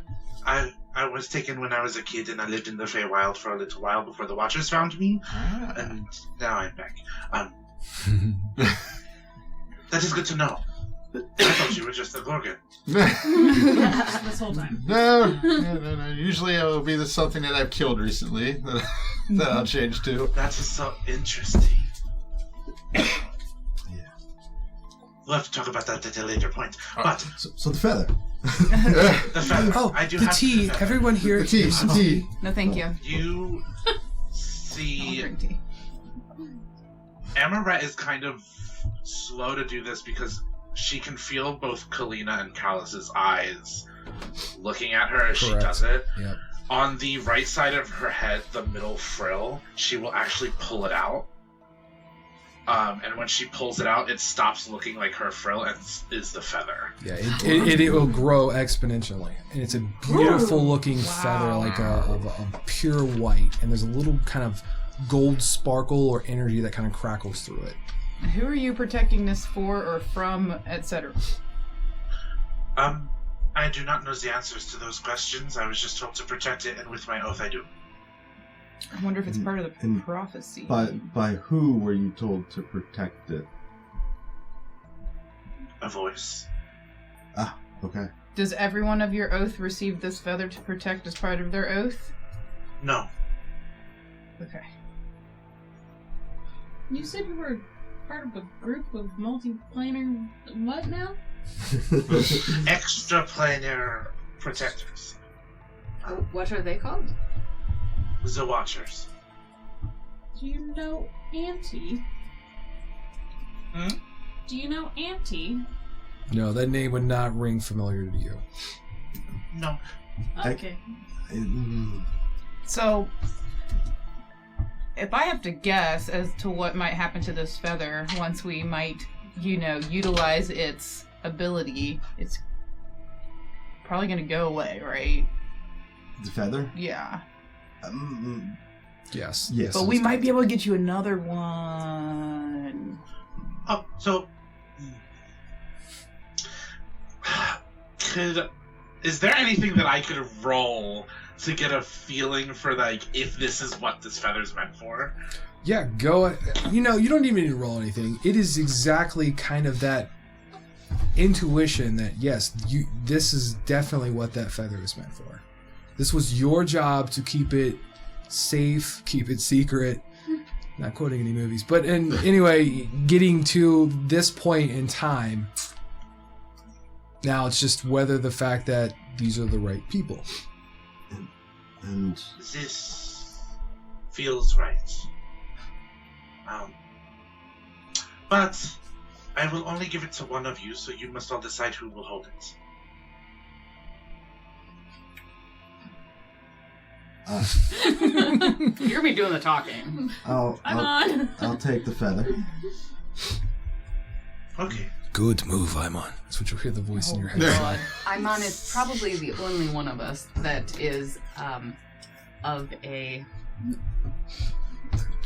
I was taken when I was a kid, and I lived in the Feywild for a little while before the Watchers found me, and now I'm back. That is good to know. I thought you were just a Gorgon. This whole time. No. Usually it'll be something that I've killed recently that I'll change to. That is so interesting. Yeah. We'll have to talk about that at a later point. But So the feather. the feather. Oh, I do the have tea. the feather. Everyone here. The tea. No, thank you. You See, drink tea. Amorette is kind of slow to do this because she can feel both Kalina and Callus's eyes looking at her as she Correct. does it. Yep. On the right side of her head, the middle frill, she will actually pull it out. And when she pulls it out, it stops looking like her frill and is the feather. Yeah, it will grow exponentially, and it's a beautiful looking feather, like a pure white, and there's a little kind of gold sparkle or energy that kind of crackles through it. Who are you protecting this for or from, etc.? I do not know the answers to those questions. I was just told to protect it, and with my oath I do. I wonder if it's part of the And prophecy. By who were you told to protect it? A voice. Ah, okay. Does everyone of your oath receive this feather to protect as part of their oath? No. Okay. You said you were part of a group of multiplanar what now? Extraplanar protectors. What are they called? The Watchers. Do you know Auntie? Hmm? Do you know Auntie? No, that name would not ring familiar to you. No. Okay. So, if I have to guess as to what might happen to this feather once we might, utilize its ability, it's probably going to go away, right? The feather? Yeah. Yes. But we might be able to get you another one. Oh, so... Is there anything that I could roll to get a feeling for, if this is what this feather's meant for? Yeah, go. You don't even need to roll anything. It is exactly kind of that intuition that, yes, this is definitely what that feather is meant for. This was your job to keep it safe, keep it secret. Not quoting any movies, but anyway, getting to this point in time, now it's just whether the fact that these are the right people. And This feels right. But I will only give it to one of you, so you must all decide who will hold it. You're me doing the talking. I'll take the feather. Okay. Good move, Imon. That's what you'll hear the voice in your head. God. Imon is probably the only one of us that is of a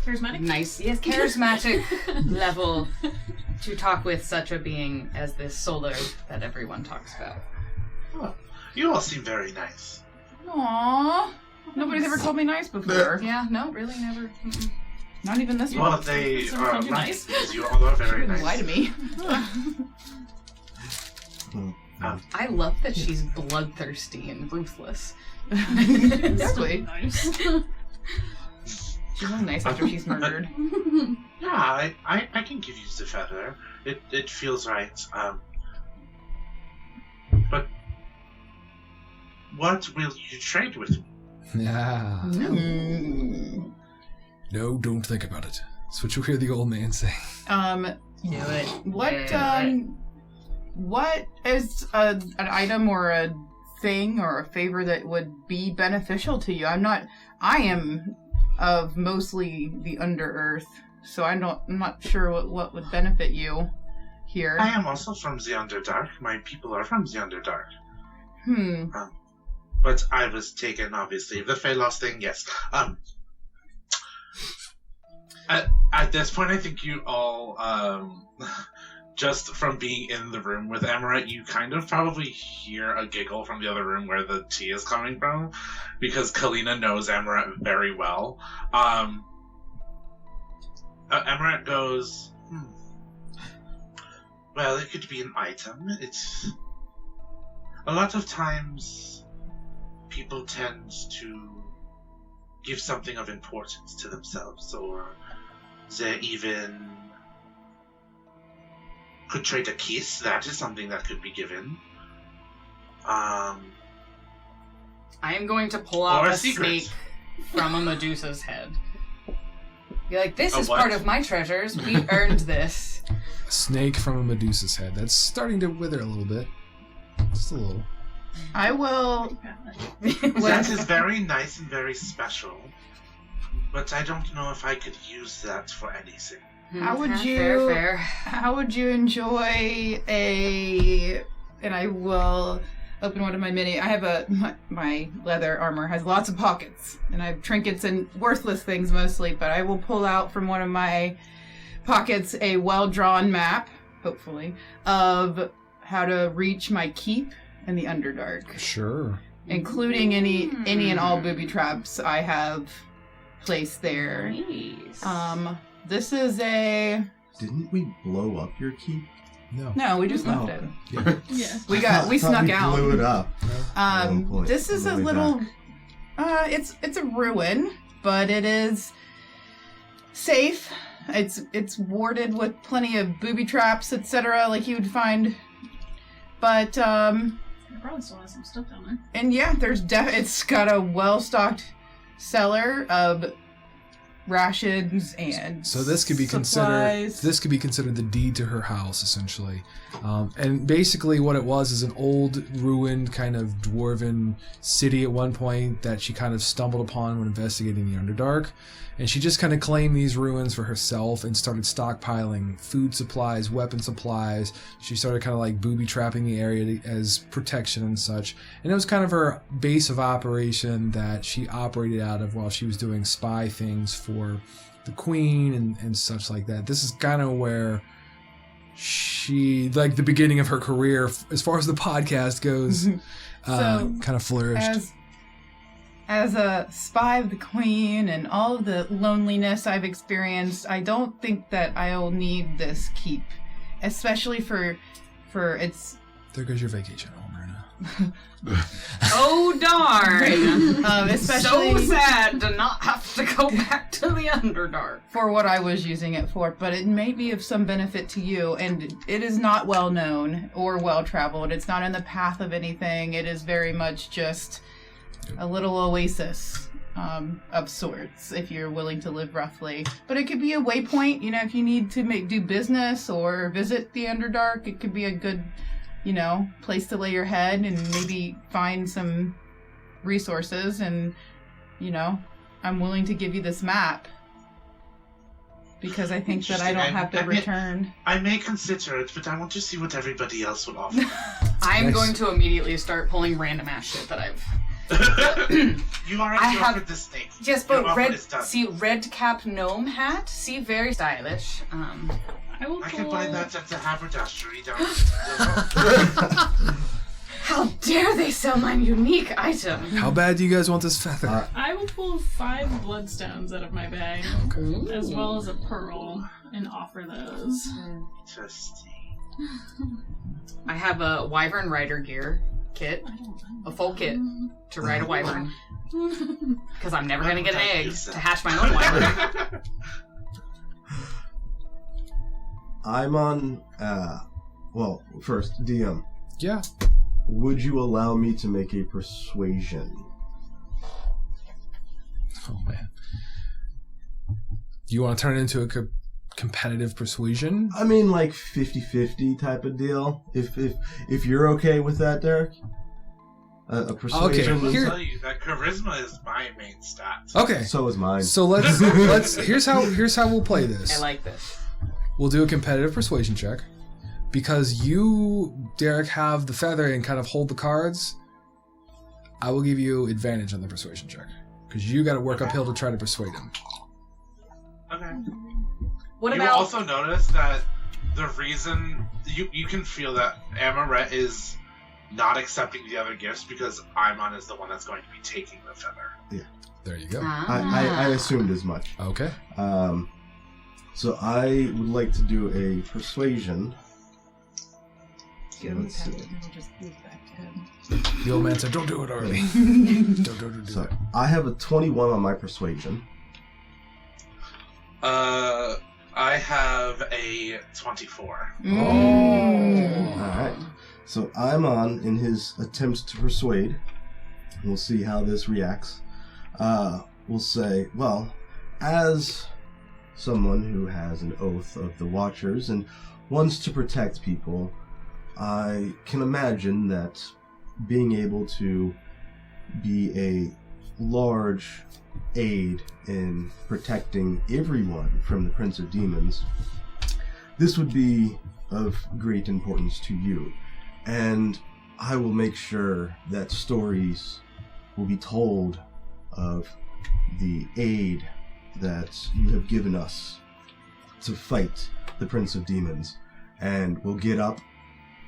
Charismatic? charismatic level to talk with such a being as this solar that everyone talks about. Oh, you all seem very nice. Aww. Nobody's ever told me nice before. Yeah, no, really never. Mm-mm. Not even this Well, one. they Someone are told you right, nice? because you all are She very wouldn't lie to nice. me. I love that she's bloodthirsty and ruthless. Exactly. Nice. She's only nice after she's murdered. Yeah, I can give you the feather. It feels right. But what will you trade with me? Yeah. No, don't think about it. That's what you'll hear the old man say. Do it. What is an item or a thing or a favor that would be beneficial to you? I am of mostly the Under-Earth, so I'm not sure what would benefit you here. I am also from the Underdark. My people are from the Underdark. But I was taken, obviously. The Phalos thing, yes. At this point, I think you all, just from being in the room with Amorette, you kind of probably hear a giggle from the other room where the tea is coming from, because Kalina knows Amorette very well. Amorette goes, Well, it could be an item. It's... A lot of times, people tend to give something of importance to themselves, or they even could trade a kiss. That is something that could be given. I am going to pull out Or a a secret. snake from a Medusa's head Be like, this A is what? part of my treasures. We earned this. A snake from a Medusa's head. That's starting to wither a little bit. Just a little. I will. That is very nice and very special. But I don't know if I could use that for anything. How would you? Fair. How would you enjoy a? And I will open one of my mini. I have my leather armor has lots of pockets, and I have trinkets and worthless things mostly. But I will pull out from one of my pockets a well-drawn map, hopefully, of how to reach my keep in the Underdark, Sure. including any and all booby traps I have placed there. Nice. This is a Didn't we blow up your keep? no, we just left Oh. it. Yeah. Yeah. We snuck out. Blew it up. At one point, This is on a the way little. back. It's a ruin, but it is safe. It's warded with plenty of booby traps, etc., like you would find. But I probably still have some stuff down there. and yeah, it's got a well-stocked cellar of rations and So this could be supplies. considered the deed to her house, essentially. And basically what it was is an old, ruined, kind of dwarven city at one point that she kind of stumbled upon when investigating the Underdark. And she just kind of claimed these ruins for herself and started stockpiling food supplies, weapon supplies. She started kind of like booby-trapping the area as protection and such. And it was kind of her base of operation that she operated out of while she was doing spy things for the queen and such like that. This is kind of where she, like the beginning of her career, as far as the podcast goes, kind of flourished. As a spy of the queen and all of the loneliness I've experienced, I don't think that I'll need this keep, especially for its. There goes your vacation home, Runa. Oh darn! Especially So sad to not have to go back to the Underdark. for what I was using it for, but it may be of some benefit to you, and it is not well known or well traveled. It's not in the path of anything. It is very much just a little oasis of sorts, if you're willing to live roughly. But it could be a waypoint, if you need to do business or visit the Underdark. It could be a good, place to lay your head and maybe find some resources. And, I'm willing to give you this map because I think that I don't have to return. I may consider it, but I want to see what everybody else would offer. I'm Nice. going to immediately start pulling random ass shit that I've. You already I have- offered this thing. Yes, Your but offer is done. red cap gnome hat. See, very stylish. I will I pull. can buy that at the haberdashery down the road. How dare they sell my unique item? How bad do you guys want this feather? I will pull 5 bloodstones out of my bag, as well as a pearl, and offer those. Interesting. I have a wyvern rider gear kit, a full kit to ride a wyvern, because I'm never gonna get an egg to hatch my own wyvern. I'm on. Well, first, DM. Yeah. Would you allow me to make a persuasion? Oh man. Do you want to turn it into a competitive persuasion? I mean, like 50-50 type of deal. If you're okay with that, Derek. A persuasion. I will Here- tell you that charisma is my main stat. Okay. So is mine. So let's here's how we'll play this. I like this. We'll do a competitive persuasion check. Because you, Derek, have the feather and kind of hold the cards, I will give you advantage on the persuasion check. Because you got to work uphill to try to persuade him. Okay. What You about? will also notice that the reason you can feel that Amorette is not accepting the other gifts because Aimon is the one that's going to be taking the feather. There you go. I assumed as much. Okay. So I would like to do a persuasion. So let's see. The old man said, "Don't do it early. don't do So it." I have a 21 on my persuasion. I have a 24. Alright. So I'm on in his attempts to persuade. We'll see how this reacts. We'll say, well, as someone who has an oath of the Watchers and wants to protect people, I can imagine that being able to be a large aid in protecting everyone from the Prince of Demons, this would be of great importance to you. And I will make sure that stories will be told of the aid that you have given us to fight the Prince of Demons. And we'll get up,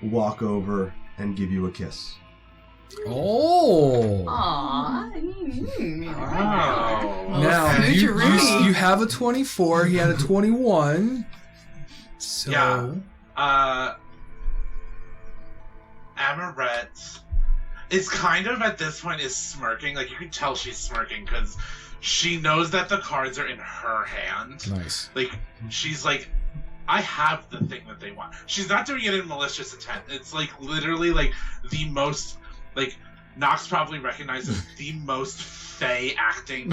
walk over, and give you a kiss. Oh. Aww. Wow. Now, Okay. you have a 24. He had a 21. So... Yeah. Amorette is kind of at this point is smirking. Like, you can tell she's smirking because she knows that the cards are in her hand. Nice. Like, she's like, I have the thing that they want. She's not doing it in malicious intent. It's like literally like the most, like, Nox probably recognizes the most fey acting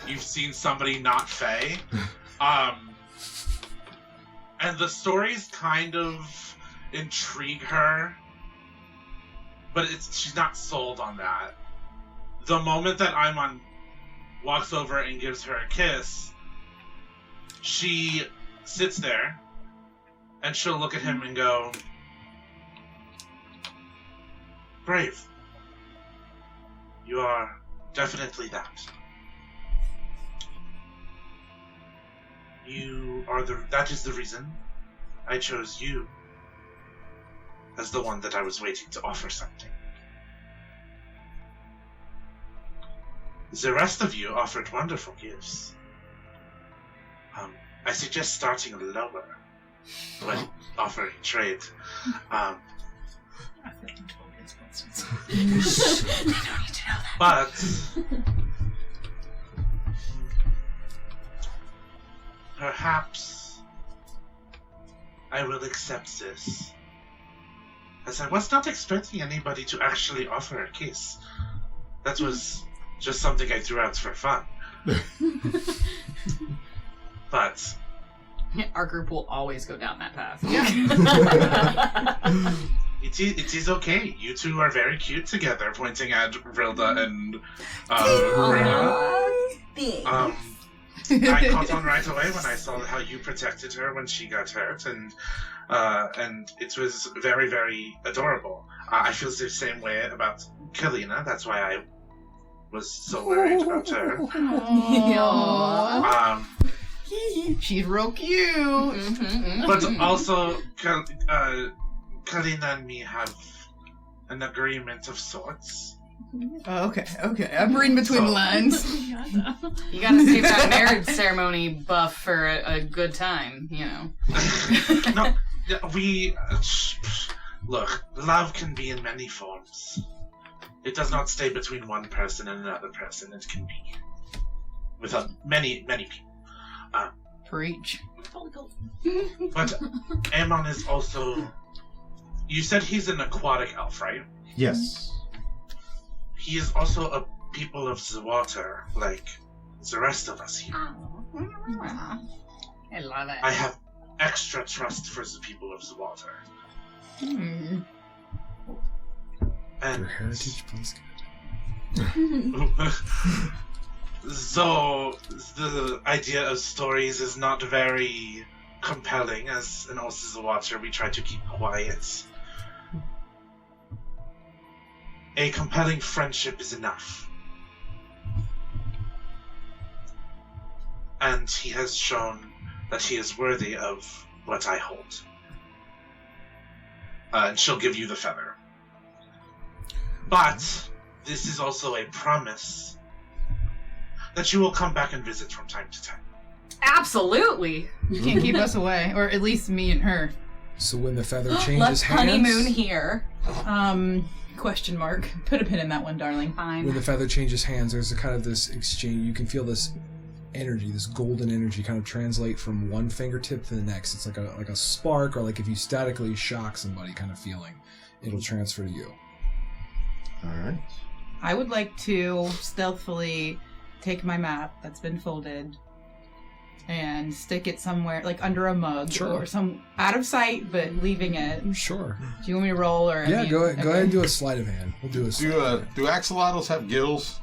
you've seen somebody not fey. And the stories kind of intrigue her, but she's not sold on that. The moment that Aimon walks over and gives her a kiss, she sits there and she'll look at him and go, "Brave. You are definitely that. That is the reason I chose you as the one that I was waiting to offer something. The rest of you offered wonderful gifts. I suggest starting lower when offering trade. But perhaps I will accept this, as I was not expecting anybody to actually offer a kiss. That was just something I threw out for fun. But Our group will always go down that path. it is okay. You two are very cute together, pointing at Rilda and Rina. I caught on right away when I saw how you protected her when she got hurt, and it was very, very adorable. I feel the same way about Kalina. That's why I was so worried about her. She's real cute. But also, Kalina and me have an agreement of sorts. Okay. I'm reading between the lines. You gotta save that marriage ceremony buff for a good time, you know. No, we... look, love can be in many forms. It does not stay between one person and another person. It can be with many, many people. Preach. But Amon is also... You said he's an aquatic elf, right? Yes. He is also a people of the water, like the rest of us here. I love it. I have extra trust for the people of the water. Hmm. And Your heritage plays good. so the idea of stories is not very compelling, as in Oath of the Water we try to keep quiet. A compelling friendship is enough. And he has shown that he is worthy of what I hold. And she'll give you the feather. But this is also a promise that you will come back and visit from time to time. Absolutely. You can't keep us away, or at least me and her. So when the feather changes Let's hands... honeymoon here. Question mark. Put a pin in that one, darling. Fine. When the feather changes hands, there's a kind of this exchange. You can feel this energy, this golden energy, kind of translate from one fingertip to the next. It's like a spark, or like if you statically shock somebody, kind of feeling. It'll transfer to you. All right. I would like to stealthily take my map that's been folded and stick it somewhere, like under a mug Sure. or some out of sight, but leaving it. Sure. Do you want me to roll or? Yeah, go ahead and do a sleight of hand. We'll do a sleight of hand. Do axolotls have gills?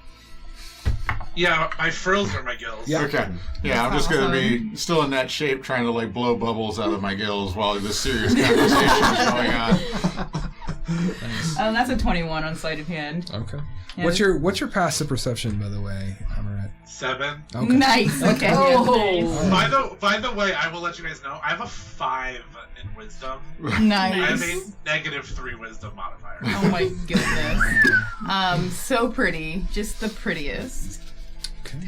Yeah, my frills are my gills. Yeah. Okay. Yeah, I'm just going to be still in that shape, trying to like blow bubbles out of my gills while this serious conversation is going on. Nice. That's a 21 on sleight of hand. Okay. Yeah, What's your passive perception, by the way, Amorette? 7. Okay. Nice. Okay. Oh. By the way, I will let you guys know, I have a 5 in wisdom. I have Nice. a -3 wisdom modifier. Oh my goodness. So pretty. Just the prettiest. Okay.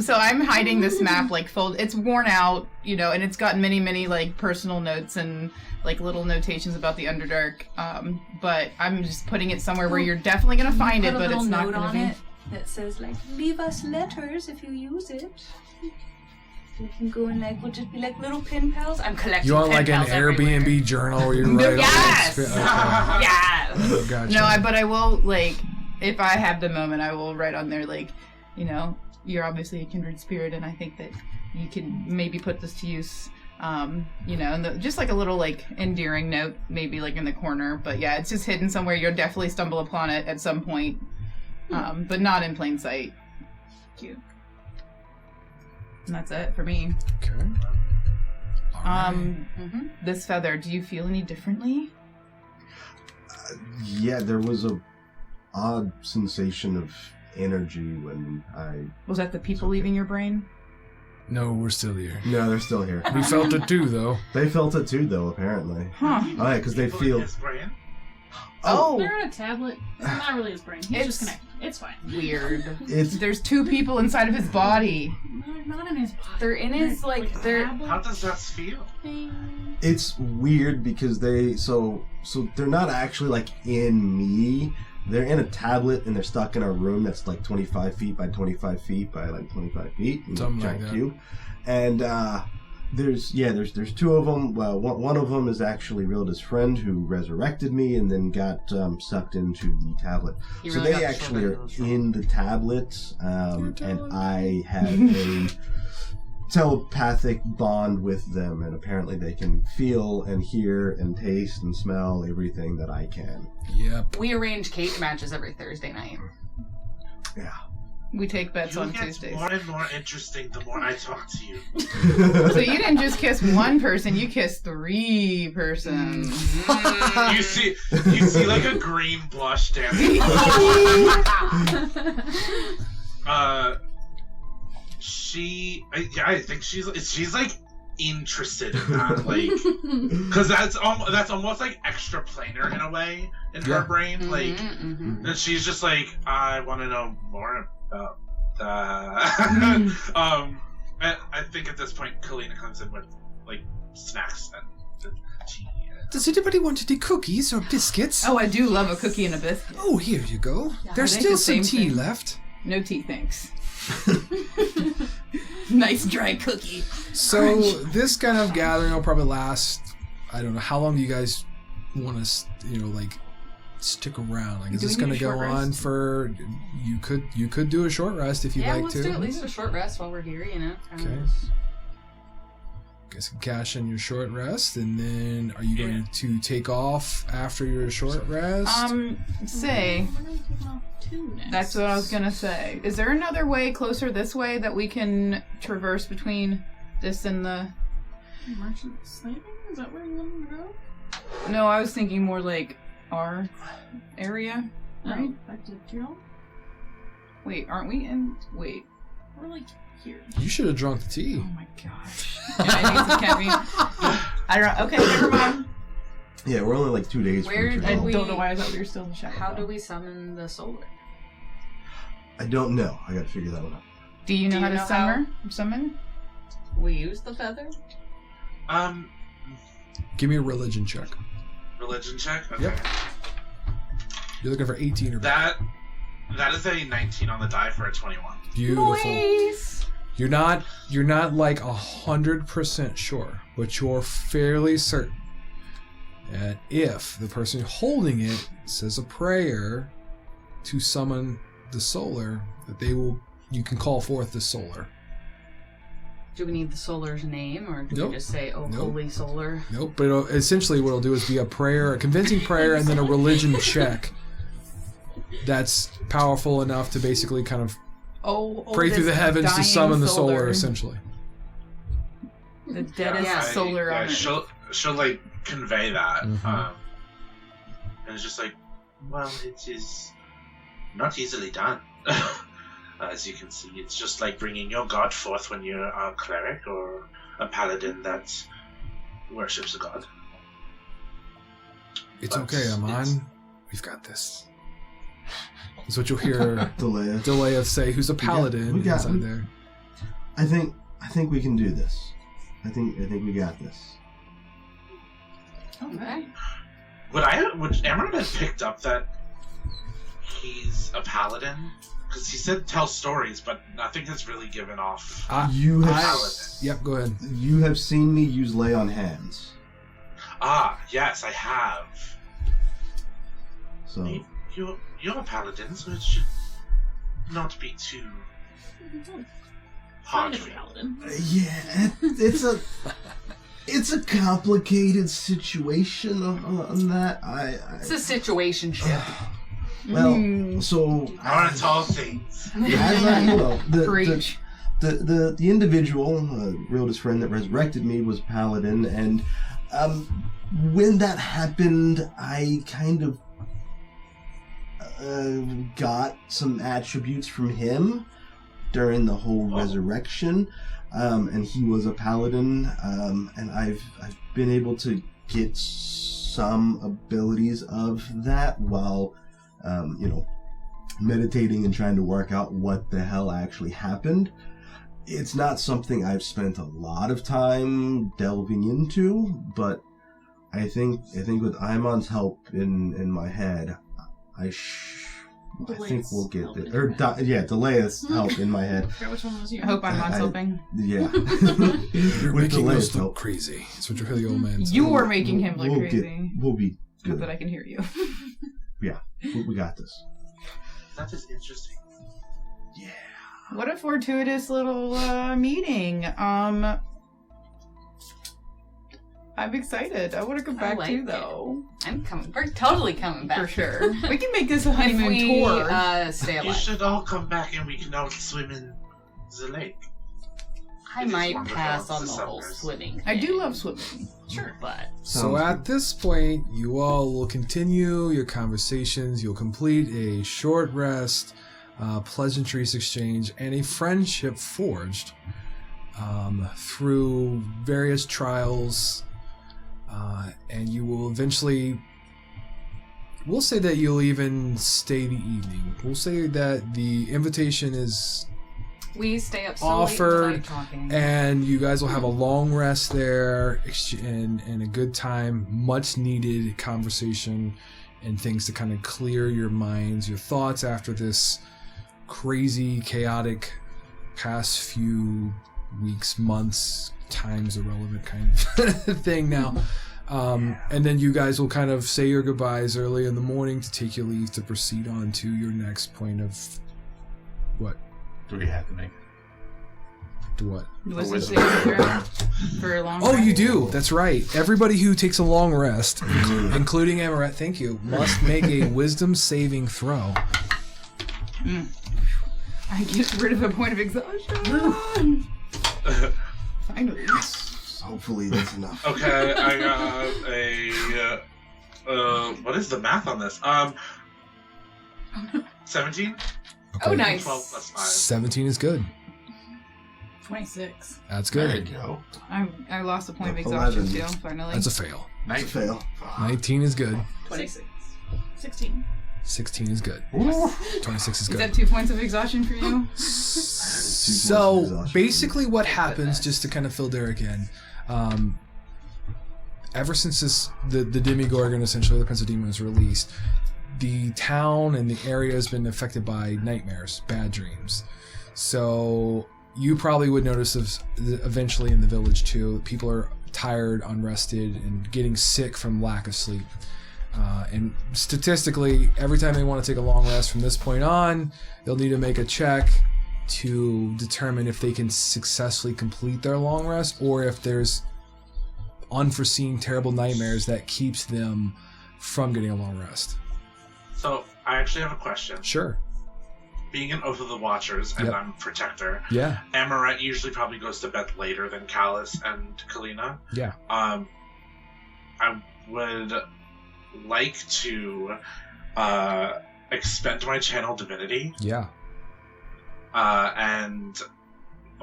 So I'm hiding this map like it's worn out, and it's got many like personal notes and like little notations about the Underdark. But I'm just putting it somewhere where you're definitely gonna find it, but it's not gonna be. That says like, leave us letters if you use it. You can go and like, we'll just be like little pen pals. I'm collecting. You want pen like an pals everywhere. Airbnb journal where you write Yes! all this? Yes. Gotcha. No, but I will like, if I have the moment, I will write on there like, you're obviously a kindred spirit, and I think that you can maybe put this to use. And just like a little like endearing note, maybe like in the corner. But yeah, it's just hidden somewhere. You'll definitely stumble upon it at some point, but not in plain sight. Cute. And that's it for me. Okay. All right. This feather, do you feel any differently? Yeah, there was a odd sensation of energy when I... Was that the people leaving your brain? No, we're still here. No, they're still here. We felt it too, though. They felt it too, though, apparently. Huh. Oh, yeah, because they People feel... in his brain? Oh, They're on a tablet. It's not really his brain. He's just connected. It's fine. weird. It's... There's 2 people inside of his body. No, they're not in his body. They're in his like, they're. How does that feel? It's weird because they... So they're not actually, like, in me. They're in a tablet, and they're stuck in a room that's, like, 25 feet by 25 feet by, like, 25 feet. Something like giant that. cube. And, there's 2 of them. Well, one of them is actually Rilda's friend who resurrected me and then got sucked into the tablet. He So really they got actually short are of those. in the tablet, and I have a telepathic bond with them, and apparently they can feel and hear and taste and smell everything that I can. Yep. We arrange cake matches every Thursday night. Yeah. We take bets You on get Tuesdays. more and more interesting the more I talk to you. So you didn't just kiss 1 person, you kissed 3 persons. You see like a green blush dancing. I think she's like interested in that, like, because that's almost like extra planar in a way in her brain, like, and she's just like, I want to know more about that. I think at this point, Kalina comes in with like snacks and tea. Does anybody want any cookies or biscuits? Oh, I do love a cookie and a biscuit. Oh, here you go. There's I think still the some same tea thing. left. No tea, thanks. Nice dry cookie. So this kind of gathering will probably last. I don't know how long do you guys want to, like, stick around. Like, is Do this we going need to a go short on rest? for? You could do a short rest if you'd like let's to. do at least a short rest while we're here, Okay. Guys can cash in your short rest, and then are you going to take off after your short rest? Say, We're gonna take off 2 next. that's what I was gonna say. Is there another way closer this way that we can traverse between this and the... Merchant slaving? Is that where you want to go? No, I was thinking more like our area, right? Oh, back to Drow? Wait, aren't we in... Wait. We're like here. You should have drunk the tea. Oh my gosh. Yeah, I need some caffeine. I don't... Okay, never mind. Yeah, we're only like 2 days Where from did I Drow. we- don't know why I thought we were still in the shadow. How do we summon the solar? I don't know. I gotta figure that one out. Do you know Do how you to know summon? We use the feather? Give me a religion check. Religion check. Okay. Yep. You're looking for 18 or better. That is a 19 on the die for a 21. Beautiful. Nice. You're not like 100% sure, but you're fairly certain. And if the person holding it says a prayer to summon the solar, that you can call forth the solar. Do we need the Solar's name, or do Nope. we just say, "Oh, Nope. holy Solar"? Nope. But essentially, what it'll do is be a prayer, a convincing prayer, and then a religion check. That's powerful enough to basically kind of pray through the heavens to summon the solar, essentially. The deadest Yeah. solar on it. She'll like convey that. Mhm. And it's just like, well, it is not easily done. As you can see, it's just like bringing your god forth when you're a cleric or a paladin that worships a god. It's But okay, Amon. it's- We've got this. That's what you'll hear Delea. Delea say, who's a paladin we got inside it. there. I think we can do this. I think we got this. Okay. Would Amorette have picked up that he's a paladin? Because he said tell stories, but nothing has really given off. You have Paladin. Yep, go ahead. you have seen me use lay on hands. Ah, yes, I have. So You're a paladin, so it should not be too hard Kind for of a you. paladin. yeah, it's a complicated situation on that. It's a situation ship. Well, so Aren't all things. as I, Preach. the individual, Realda's friend that resurrected me, was paladin, and when that happened, I kind of got some attributes from him during the whole resurrection, and he was a paladin, and I've been able to get some abilities of that while meditating and trying to work out what the hell actually happened. It's not something I've spent a lot of time delving into, but I think with Imon's help in my head, I think we'll get help it. in Or your head. Delea's help in my head. I forgot which one was you. I hope I'm not I- helping. Yeah. You're With making Delea's us look help. crazy. That's what you hear the old man say. You are making him look We'll crazy. we'll be Not good. that I can hear you. We got this. That is interesting. Yeah. What a fortuitous little meeting. I'm excited. I want to come back like too, it. though. I'm coming. We're totally coming back. For sure. We can make this a If honeymoon we tour. stay You alive. should all come back and we can all swim in the lake. I It is might wonderful. pass on the It's whole summers. swimming. I do thing. love swimming. Sure, but So at this point, you all will continue your conversations. You'll complete a short rest, pleasantries exchange, and a friendship forged through various trials. And you will eventually... We'll say that you'll even stay the evening. We'll say that the invitation is we stay up so Offered late talking. and you guys will have a long rest there and a good time, much needed conversation and things to kind of clear your minds, your thoughts after this crazy, chaotic past few weeks, months, time's irrelevant kind of thing now. And then you guys will kind of say your goodbyes early in the morning to take your leave to proceed on to your next point of what? Do we have to make? To what? Listen wisdom. to for a long Oh, time. you do. That's right. Everybody who takes a long rest, including Amorette, thank you, must make a wisdom saving throw. I get rid of a point of exhaustion. Finally. Hopefully that's enough. Okay, I got a. What is the math on this? 17? Oh, nice. 12 plus 5. 17 is good. 26. That's There good. you go. I lost a point of 11. exhaustion too, finally. That's a fail. It's a fail. 19 is good. 26. 16. 16 is good. 26 is Is good. that 2 points of exhaustion for you? So exhaustion. basically what happens, just to kind of fill Derek in, ever since the Demigorgon, essentially the Prince of Demons, was released, the town and the area has been affected by nightmares, bad dreams. So you probably would notice this eventually in the village too. People are tired, unrested, and getting sick from lack of sleep. And statistically, every time they want to take a long rest from this point on, they'll need to make a check to determine if they can successfully complete their long rest or if there's unforeseen terrible nightmares that keeps them from getting a long rest. So I actually have a question. Sure. Being an Oath of the Watchers, and Yep. I'm Protector, Yeah. Amorette usually probably goes to bed later than Callus and Kalina. Yeah. I would like to expend my channel divinity, Yeah. and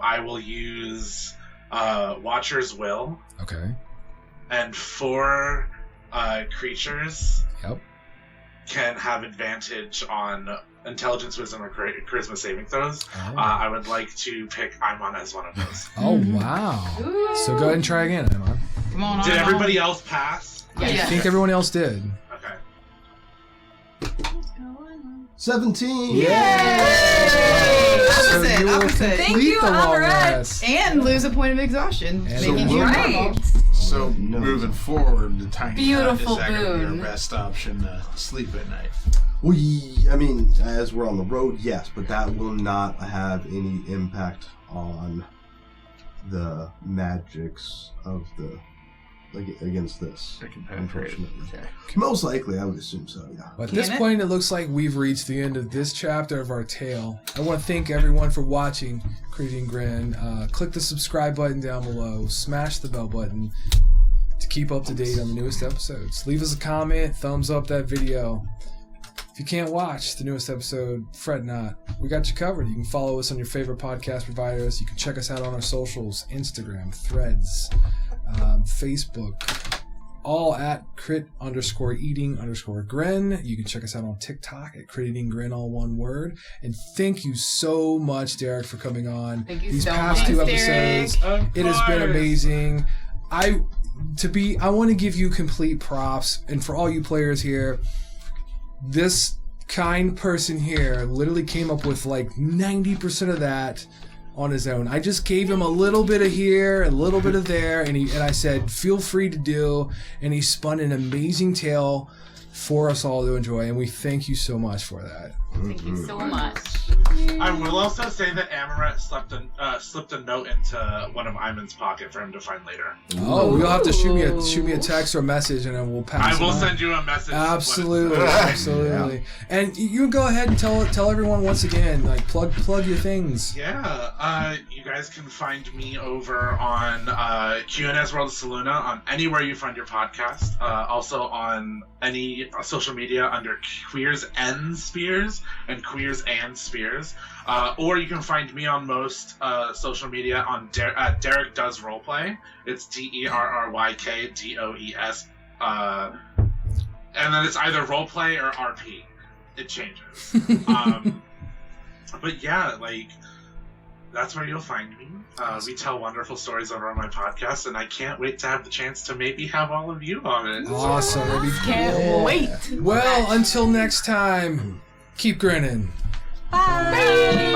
I will use Watcher's Will, Okay. and 4 creatures Yep. can have advantage on Intelligence, Wisdom, or Charisma saving throws. Oh. I would like to pick Aimon as one of those. Oh, wow. So go ahead and try again, Emma. Come on. Did everybody else pass? I Yeah. think everyone else did. Okay. What's going on? 17. Yay! Opposite, you will opposite. complete Thank you, the long Amorette. rest. And lose a point of exhaustion, And making so you we'll- normal. So No. moving forward, the tiny Beautiful hut is that gonna be boon. our best option to sleep at night. I mean, as we're on the road, yes, but that will not have any impact on the magics of the against this. They can penetrate. Unfortunately. Okay. Most likely, I would assume so. Yeah. But at this Can it? point, it looks like we've reached the end of this chapter of our tale. I want to thank everyone for watching Creating Grin. Click the subscribe button down below. Smash the bell button to keep up to date on the newest episodes. Leave us a comment. Thumbs up that video. If you can't watch the newest episode, fret not. We got you covered. You can follow us on your favorite podcast providers. You can check us out on our socials, Instagram, Threads, Facebook, all at crit_eating_grin. You can check us out on TikTok at crit_eating_grin, all one word. And thank you so much, Derek, for coming on. Thank you These so past much, 2 Derek. episodes. Of It has been course. amazing. I want to give you complete props, and for all you players here, this kind person here literally came up with like 90% of that on his own. I just gave him a little bit of here, a little bit of there, and I said, feel free to do, and he spun an amazing tale for us all to enjoy, and we thank you so much for that. Thank you so much. I will also say that Amorette slipped a note into one of Iman's pocket for him to find later. Oh, you'll have to shoot me a text or a message, and then we'll pass. I will it on. send you a message. Absolutely, when it's- absolutely. And you can go ahead and tell everyone once again, like plug your things. Yeah, you guys can find me over on QNS World of Saluna on anywhere you find your podcast. Also on any social media under Queers and Spears and Queers and Spears. Or you can find me on most social media on Derek Does Roleplay. It's DERRYKDOES. And then it's either roleplay or RP. It changes. But yeah, like, that's where you'll find me. We tell wonderful stories over on my podcast, and I can't wait to have the chance to maybe have all of you on it. Awesome. That'd be Can't cool. wait. Well, until next time, keep grinning. Bye. Bye.